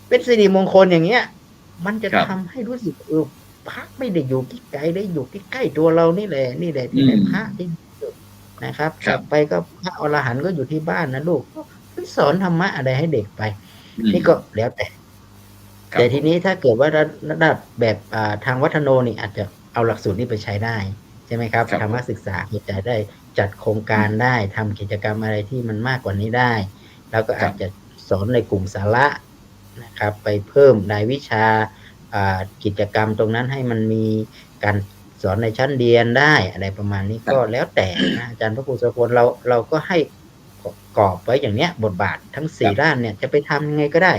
เป็นสิริมงคลอย่างเงี้ยมันจะทำให้รู้สึกพระไม่ได้อยู่ที่ไกลได้อยู่ที่ใกล้ตัวเรานี่แหละที่ไหนพระที่สุดนะครับกลับไปก็พระอรหันต์ก็อยู่ที่บ้านนะลูกก็สอนธรรมะอะไรให้เด็กไปนี่ก็แล้วแต่ทีนี้ถ้าเกิดว่าระดับแบบทางวัฒโนนี่อาจจะเอาหลักสูตรนี้ไปใช้ได้ใช่ไหมครับธรรมศึกษาจะได้จัดโครงการได้ทำกิจกรรมอะไรที่มันมากกว่านี้ได้แล้วก็อาจจะสอนในกลุ่มสาระนะครับไปเพิ่มรายวิชากิจกรรมตรงนั้นให้มันมีการ สอนในชั้นเรียนได้อะไรประมาณนี้ก็แล้วแต่นะอาจารย์พระครูโสพลเราก็ให้กรอบไว้อย่างเนี้ยบทบาททั้งสี่ด้านเนี่ยจะไปทำยังไงก็ได้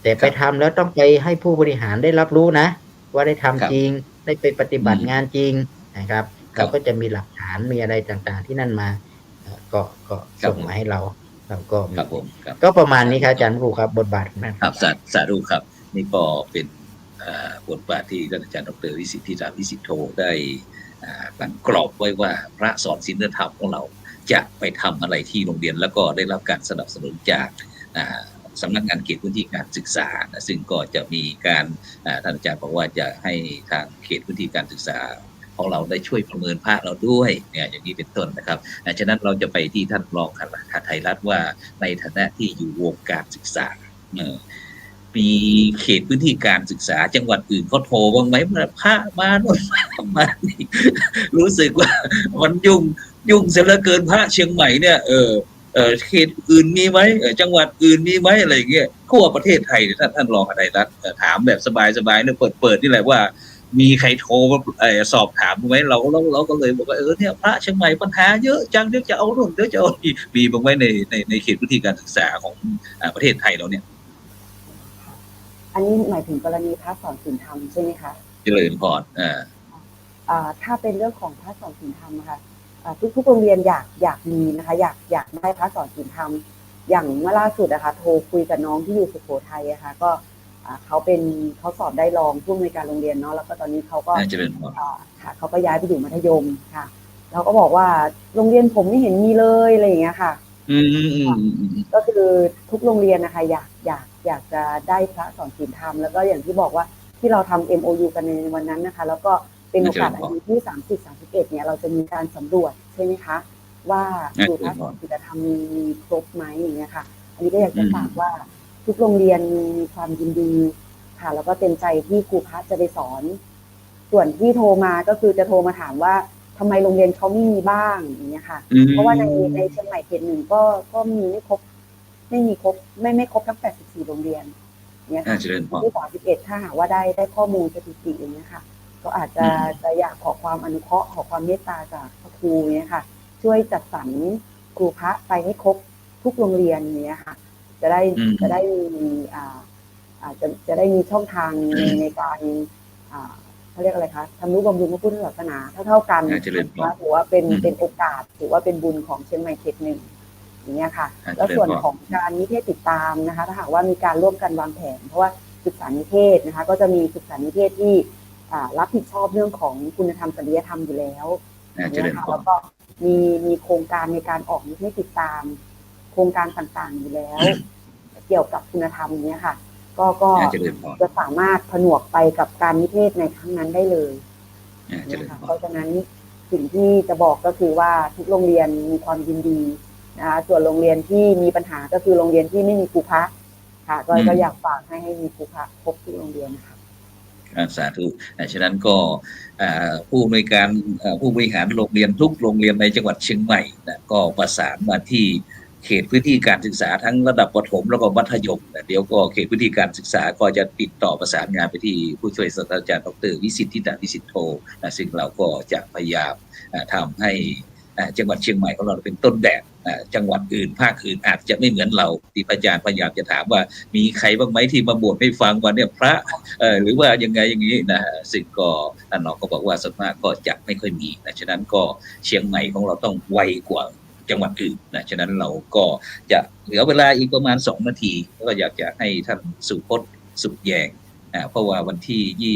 แต่ไปทำแล้วต้องไปให้ผู้บริหารได้รับรู้นะ ว่าได้ทำจริงได้ไปปฏิบัติงานจริงนะครับ เราก็จะมีหลักฐานมีอะไรต่างๆที่นั่นมาก็ส่งมาให้เราก็มี ครับผมครับ ก็ประมาณนี้ครับอาจารย์ครูครับบทบาทของท่าน ครับสาธุครับนี่ก็เป็นบทบาทที่ท่านอาจารย์ดร.วิสิทธิราวิสิทโธได้ตั้งกรอบไว้ว่าพระสอนศีลธรรมของเราจะไปทำอะไรที่โรงเรียนแล้วก็ได้รับการสนับสนุนจากสำนักงานเขตพื้นที่การศึกษานะซึ่งก็จะมีการท่านอาจารย์บอกว่าจะให้ทางเขตพื้นที่การศึกษาของเราได้ช่วยประเมินพระเราด้วยเนี่ยอย่างนี้เป็นต้นนะครับฉะนั้นเราจะไปที่ท่านรองหาไทยรัฐว่าในฐานะที่อยู่วงการศึกษามีเขตพื้นที่การศึกษาจังหวัดอื่นเขาโทรบ้างไหมพระมาโน่นมานี่รู้สึกว่ามันยุ่งเสียเหลือเกินพระเชียงใหม่เนี่ยเขตอื่นมีไหมจังหวัดอื่นมีไหมอะไรอย่างเงี้ยทั่วประเทศไทยท่านรองหาไทยรัฐถามแบบสบายๆเนี่ยเปิดนี่แหละว่ามีใครโทรสอบถามไหมเราก็เลยบอกว่าเนี่ยพระเชียงใหม่ปัญหาเยอะจังเดี๋ยวจะเอาโน่นเดี๋ยวจะเอานี่มีบ้างไหมในเขตพื้นที่การศึกษาของประเทศไทยเราเนี่ยอันนี้หมายถึงกรณีพระสอนศีลธรรมใช่ไหมคะเจริญพรถ้าเป็นเรื่องของพระสอนศีลธรรมค่ะทุกโรงเรียนอยากมีนะคะอยากได้พระสอนศีลธรรมอย่างเมื่อล่าสุดนะคะโทรคุยกับน้องที่อยู่สุโขทัยนะคะก็เขาสอบได้รองผู้อำนวยการโรงเรียนเนาะแล้วก็ตอนนี้เขาก็ค่ะเขาก็ย้ายไปอยู่มัธยมค่ะเราก็บอกว่าโรงเรียนผมไม่เห็นมีเลยอะไรอย่างเงี้ยค่ะก็คือทุกโรงเรียนนะคะอยากจะได้พระสอนศีลธรรมแล้วก็อย่างที่บอกว่าที่เราทำ MOU กันในวันนั้นนะคะแล้วก็เป็นโอกาสอันดีที่30-31เนี่ยเราจะมีการสำรวจใช่ไหมคะว่าครูพระสอนศีลธรรมมีครบไหมอย่างเงี้ยค่ะอันนี้ก็อยากจะฝากว่าทุกโรงเรียนมีความยินดีค่ะแล้วก็เต็มใจที่ครูพระจะไปสอนส่วนที่โทรมาก็คือจะโทรมาถามว่าทำไมโรงเรียนเขาไม่มีบ้างอย่างเงี้ยค่ะเพราะว่าในเชียงใหม่เขตหนึ่งก็มีไม่ครบไม่ครบทั้ง84โรงเรียนเนี่ยค่ะที่31ถ้าหากว่าได้ข้อมูลสถิติอย่างเงี้ยค่ะก็อาจจะอยากขอความอนุเคราะห์ขอความเมตตาจากครูเนี่ยค่ะช่วยจัดสรรครูพระไปให้ครบทุกโรงเรียนเนี่ยค่ะจะได้มีจะได้มีช่องทางในการเขาเรียกอะไรคะทำนุบำรุงพระพุทธศาสนาเท่ากันถือว่าเป็นโอกาสถือว่าเป็นบุญของเชียงใหม่เขตหนึ่งอย่างเงี้ยค่ะแล้วส่วนของการนิเทศติดตามนะคะถ้าหากว่ามีการร่วมกันวางแผนเพราะว่าศึกษานิเทศนะคะก็จะมีศึกษานิเทศที่รับผิดชอบเรื่องของคุณธรรมจริยธรรมอยู่แล้วนะคะแล้วก็มีโครงการในการออกนิเทศติดตามโครงการต่างๆอยู่แล้วเกี่ยวกับคุณธรรมเนี้ยค่ะก็จะสามารถผนวกไปกับการนิเทศในครั้งนั้นได้เลยนะคะเพราะฉะนั้นสิ่งที่จะบอกก็คือว่าทุกโรงเรียนมีความยินดีนะคะส่วนโรงเรียนที่มีปัญหาก็คือโรงเรียนที่ไม่มีครูพระค่ะก็อยากฝากให้มีครูพระครบทุกโรงเรียนนะคะสาธุฉะนั้นก็ผู้อำนวยการผู้บริหารโรงเรียนทุกโรงเรียนในจังหวัดเชียงใหม่ก็ประสานมาที่เขตพื้นที่การศึกษาทั้งระดับประถมแล้วก็มัธยมเดี๋ยวก็เขตพื้นที่การศึกษาก็จะติดต่อประสานงานไปที่ผู้ช่วยศาสตราจารย์ดร.วิสิทธิวิสิทโธซึ่งเราก็จะพยายามทำให้จังหวัดเชียงใหม่ของเราเป็นต้นแบบจังหวัดอื่นภาคอื่นอาจจะไม่เหมือนเราที่อาจารย์พยายามจะถามว่ามีใครบ้างไหมที่มาบวชให้ฟังว่าเนี่ยพระหรือว่ายังไงอย่างนี้นะซึ่งก็ท่านรองก็บอกว่าส่วนมากก็จะไม่ค่อยมีฉะนั้นก็เชียงใหม่ของเราต้องไวกว่าจังหวัดอื่นฉะนั้นเราก็จะเหลือเวลาอีกประมาณ2 นาทีก็อยากจะให้ท่านสุพจน์สุขแยงเพราะว่าวันที่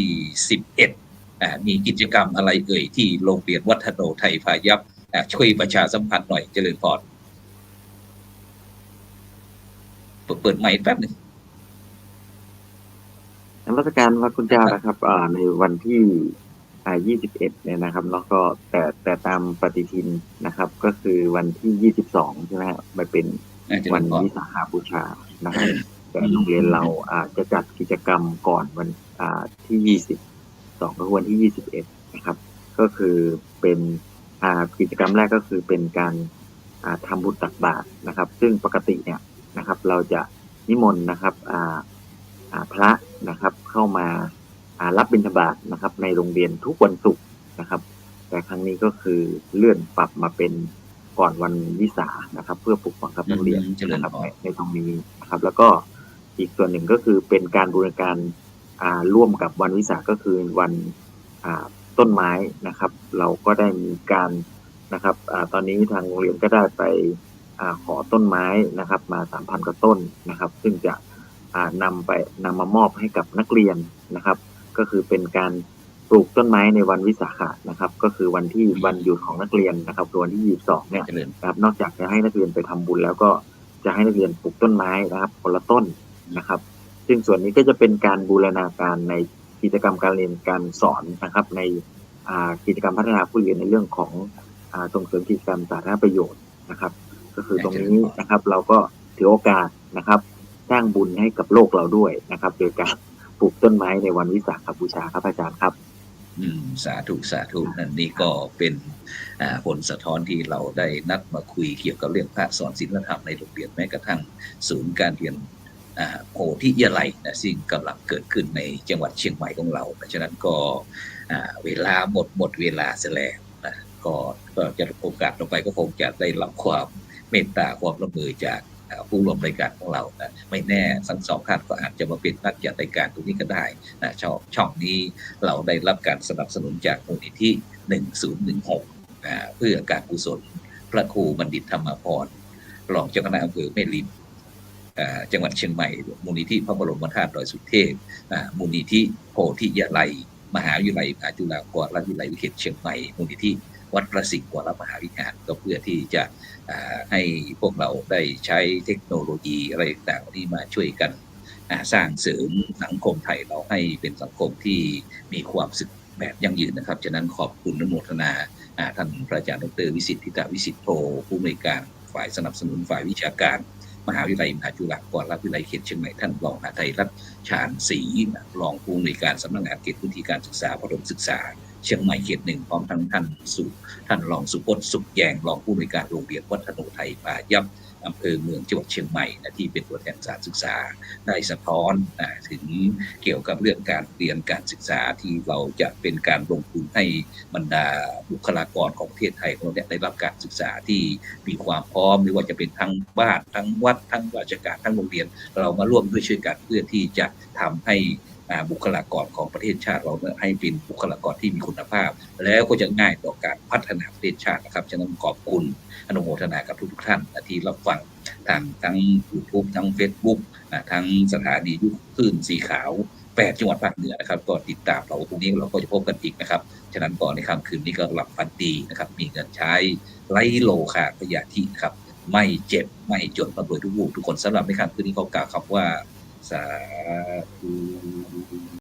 21มีกิจกรรมอะไรที่โรงเรียนวัฒโนไทยพายัพช่วยประชาสัมพันธ์หน่อยเจริญพรเปิดไมค์แป๊บนึงนมัสการพระคุณเจ้านะครับในวันที่21เนี่ยนะครับแล้วก็แต่ตามปฏิทินนะครับก็คือวันที่22ใช่ไหมครับมันเป็นวันวิสาขบูชานะครับแต่โรงเรียนเราจะจัดกิจกรรมก่อนวันที่22ก็วันที่21นะครับก็คือเป็นกิจกรรมแรกก็คือเป็นการทำบุญตักบาตรนะครับซึ่งปกติเนี่ยนะครับเราจะนิมนต์นะครับพระนะครับเข้ามารับบิณฑบาตนะครับในโรงเรียนทุกวันศุกร์ นะครับแต่ครั้งนี้ก็คือเลื่อนปรับมาเป็นก่อนวันวิสานะครับเพื่อปลูกฝังกับนักเรียนนะครับในตรงนี้นะครับแล้วก็อีกส่วนหนึ่งก็คือเป็นการบูรณาการร่วมกับวันวิสาก็คือวันต้นไม้นะครับเราก็ได้มีการนะครับตอนนี้ทางโรงเรียนก็ได้ไปขอต้นไม้นะครับมา 3,000 กว่าต้นนะครับซึ่งจะนำมามอบให้กับนักเรียนนะครับก็คือเป็นการปลูกต้นไม้ในวันวิสาขะนะครับก็คือวันที่วันหยุดของนักเรียนนะครับวันที่22เนี่ยนะครับนอกจากจะให้นักเรียนไปทำบุญแล้วก็จะให้นักเรียนปลูกต้นไม้นะครับคนละต้นนะครับซึ่งส่วนนี้ก็จะเป็นการบูรณาการในกิจกรรมการเรียนการสอนนะครับในกิจกรรมพัฒนาผู้เรียนในเรื่องของส่งเสริมกิจกรรมสาธารณประโยชน์นะครับก็คือตรงนี้นะครับเราก็ถือโอกาสนะครับสร้างบุญให้กับโลกเราด้วยนะครับโดยการปลูกต้นไม้ในวันวิสาขบูชาครับอาจารย์ครับสาธุนั่นนี่ก็เป็นผลสะท้อนที่เราได้นัดมาคุยเกี่ยวกับเรื่องพระสอนศีลธรรมในโรงเรียนแม้กระทั่งศูนย์การเรียนโพธิยาลัยนะซึ่งกำลังเกิดขึ้นในจังหวัดเชียงใหม่ของเราเพราะฉะนั้นก็เวลาหมดเวลาเสียแล้วนะก็จะโอกาสต่อไปก็คงจะได้รับความเมตตาความร่วมมือจากผู้ร่วมรายการของเรานะไม่แน่ทั้งสองท่านก็อาจจะมาเป็นนักจัดรายการตรงนี้ก็ได้นะช่องนี้เราได้รับการสนับสนุนจากมูลนิธิ1016เพื่อการกุศลพระครูบัณฑิตธรรมพรรองเจ้าคณะอำเภอแม่ริมจังหวัดเชียงใหม่มูลนิธิพระบรมธาตุดอยสุเทพมูลนิธิโพธิยาลัยมหาวิทยาลัยจุฬาภรณราชวิทยาลัยวิเทศเชียงใหม่มูลนิธิวัดพระสิงห์วรมหาวิหารก็เพื่อที่จะให้พวกเราได้ใช้เทคโนโลยีอะไรต่างๆที่มาช่วยกันสร้างเสริมสังคมไทยเราให้เป็นสังคมที่มีความสุขแบบยั่งยืนนะครับฉะนั้นขอบคุณอนุโมทนาท่านพระอาจารย์ดร.วิสิทธิตาวิสิทธิโธผู้อำนวยการฝ่ายสนับสนุนฝ่ายวิชาการมหาวิทยาลัยมหาจุฬาภรณราชวิทยาลัยเขตเชียงใหม่ท่านรองมหาไทยรัฐชาญศรีรองผู้อำนวยการสำนักงานเขตพื้นที่การศึกษาประถมศึกษาเชียงใหม่เขต 1พร้อมทั้งท่านรองสุพจน์สุขแยงรองผู้อำนวยการโรงเรียนวัฒโนไทยปายัพอำเภอเมืองจังหวัดเชียงใหม่ที่เป็นตัวแทนสถานศึกษาได้สะท้อนถึงเกี่ยวกับเรื่องการเรียนการศึกษาที่เราจะเป็นการลงทุนให้บรรดาบุคลากรของประเทศไทยเราได้รับการศึกษาที่มีความพร้อมไม่ว่าจะเป็นทั้งบ้านทั้งวัดทั้งราชการทั้งโรงเรียนเรามาร่วมด้วยช่วยกันเพื่อที่จะทำให้บุคลากรของประเทศชาติเราให้เป็นบุคลากรที่มีคุณภาพแล้วก็จะง่ายต่อการพัฒนาประเทศชาตินะครับฉะนั้นขอบคุณอนุโมทนากับทุกท่านที่รับฟังทั้ง YouTube ทั้ง Facebook ทั้งสถานียุคคลื่นสีขาว8จังหวัดภาคเหนือนะครับก็ติดตามเราพรุ่งนี้เราก็จะพบกันอีกนะครับฉะนั้นก่อนในค่ำคืนนี้ก็หลับฝันดีนะครับมีเงินใช้ไร้โลคาพยาธิครับไม่เจ็บไม่จนร่ำรวยทุกคนสำหรับในค่ำคืนนี้ก็กล่าวคำว่าสาธุ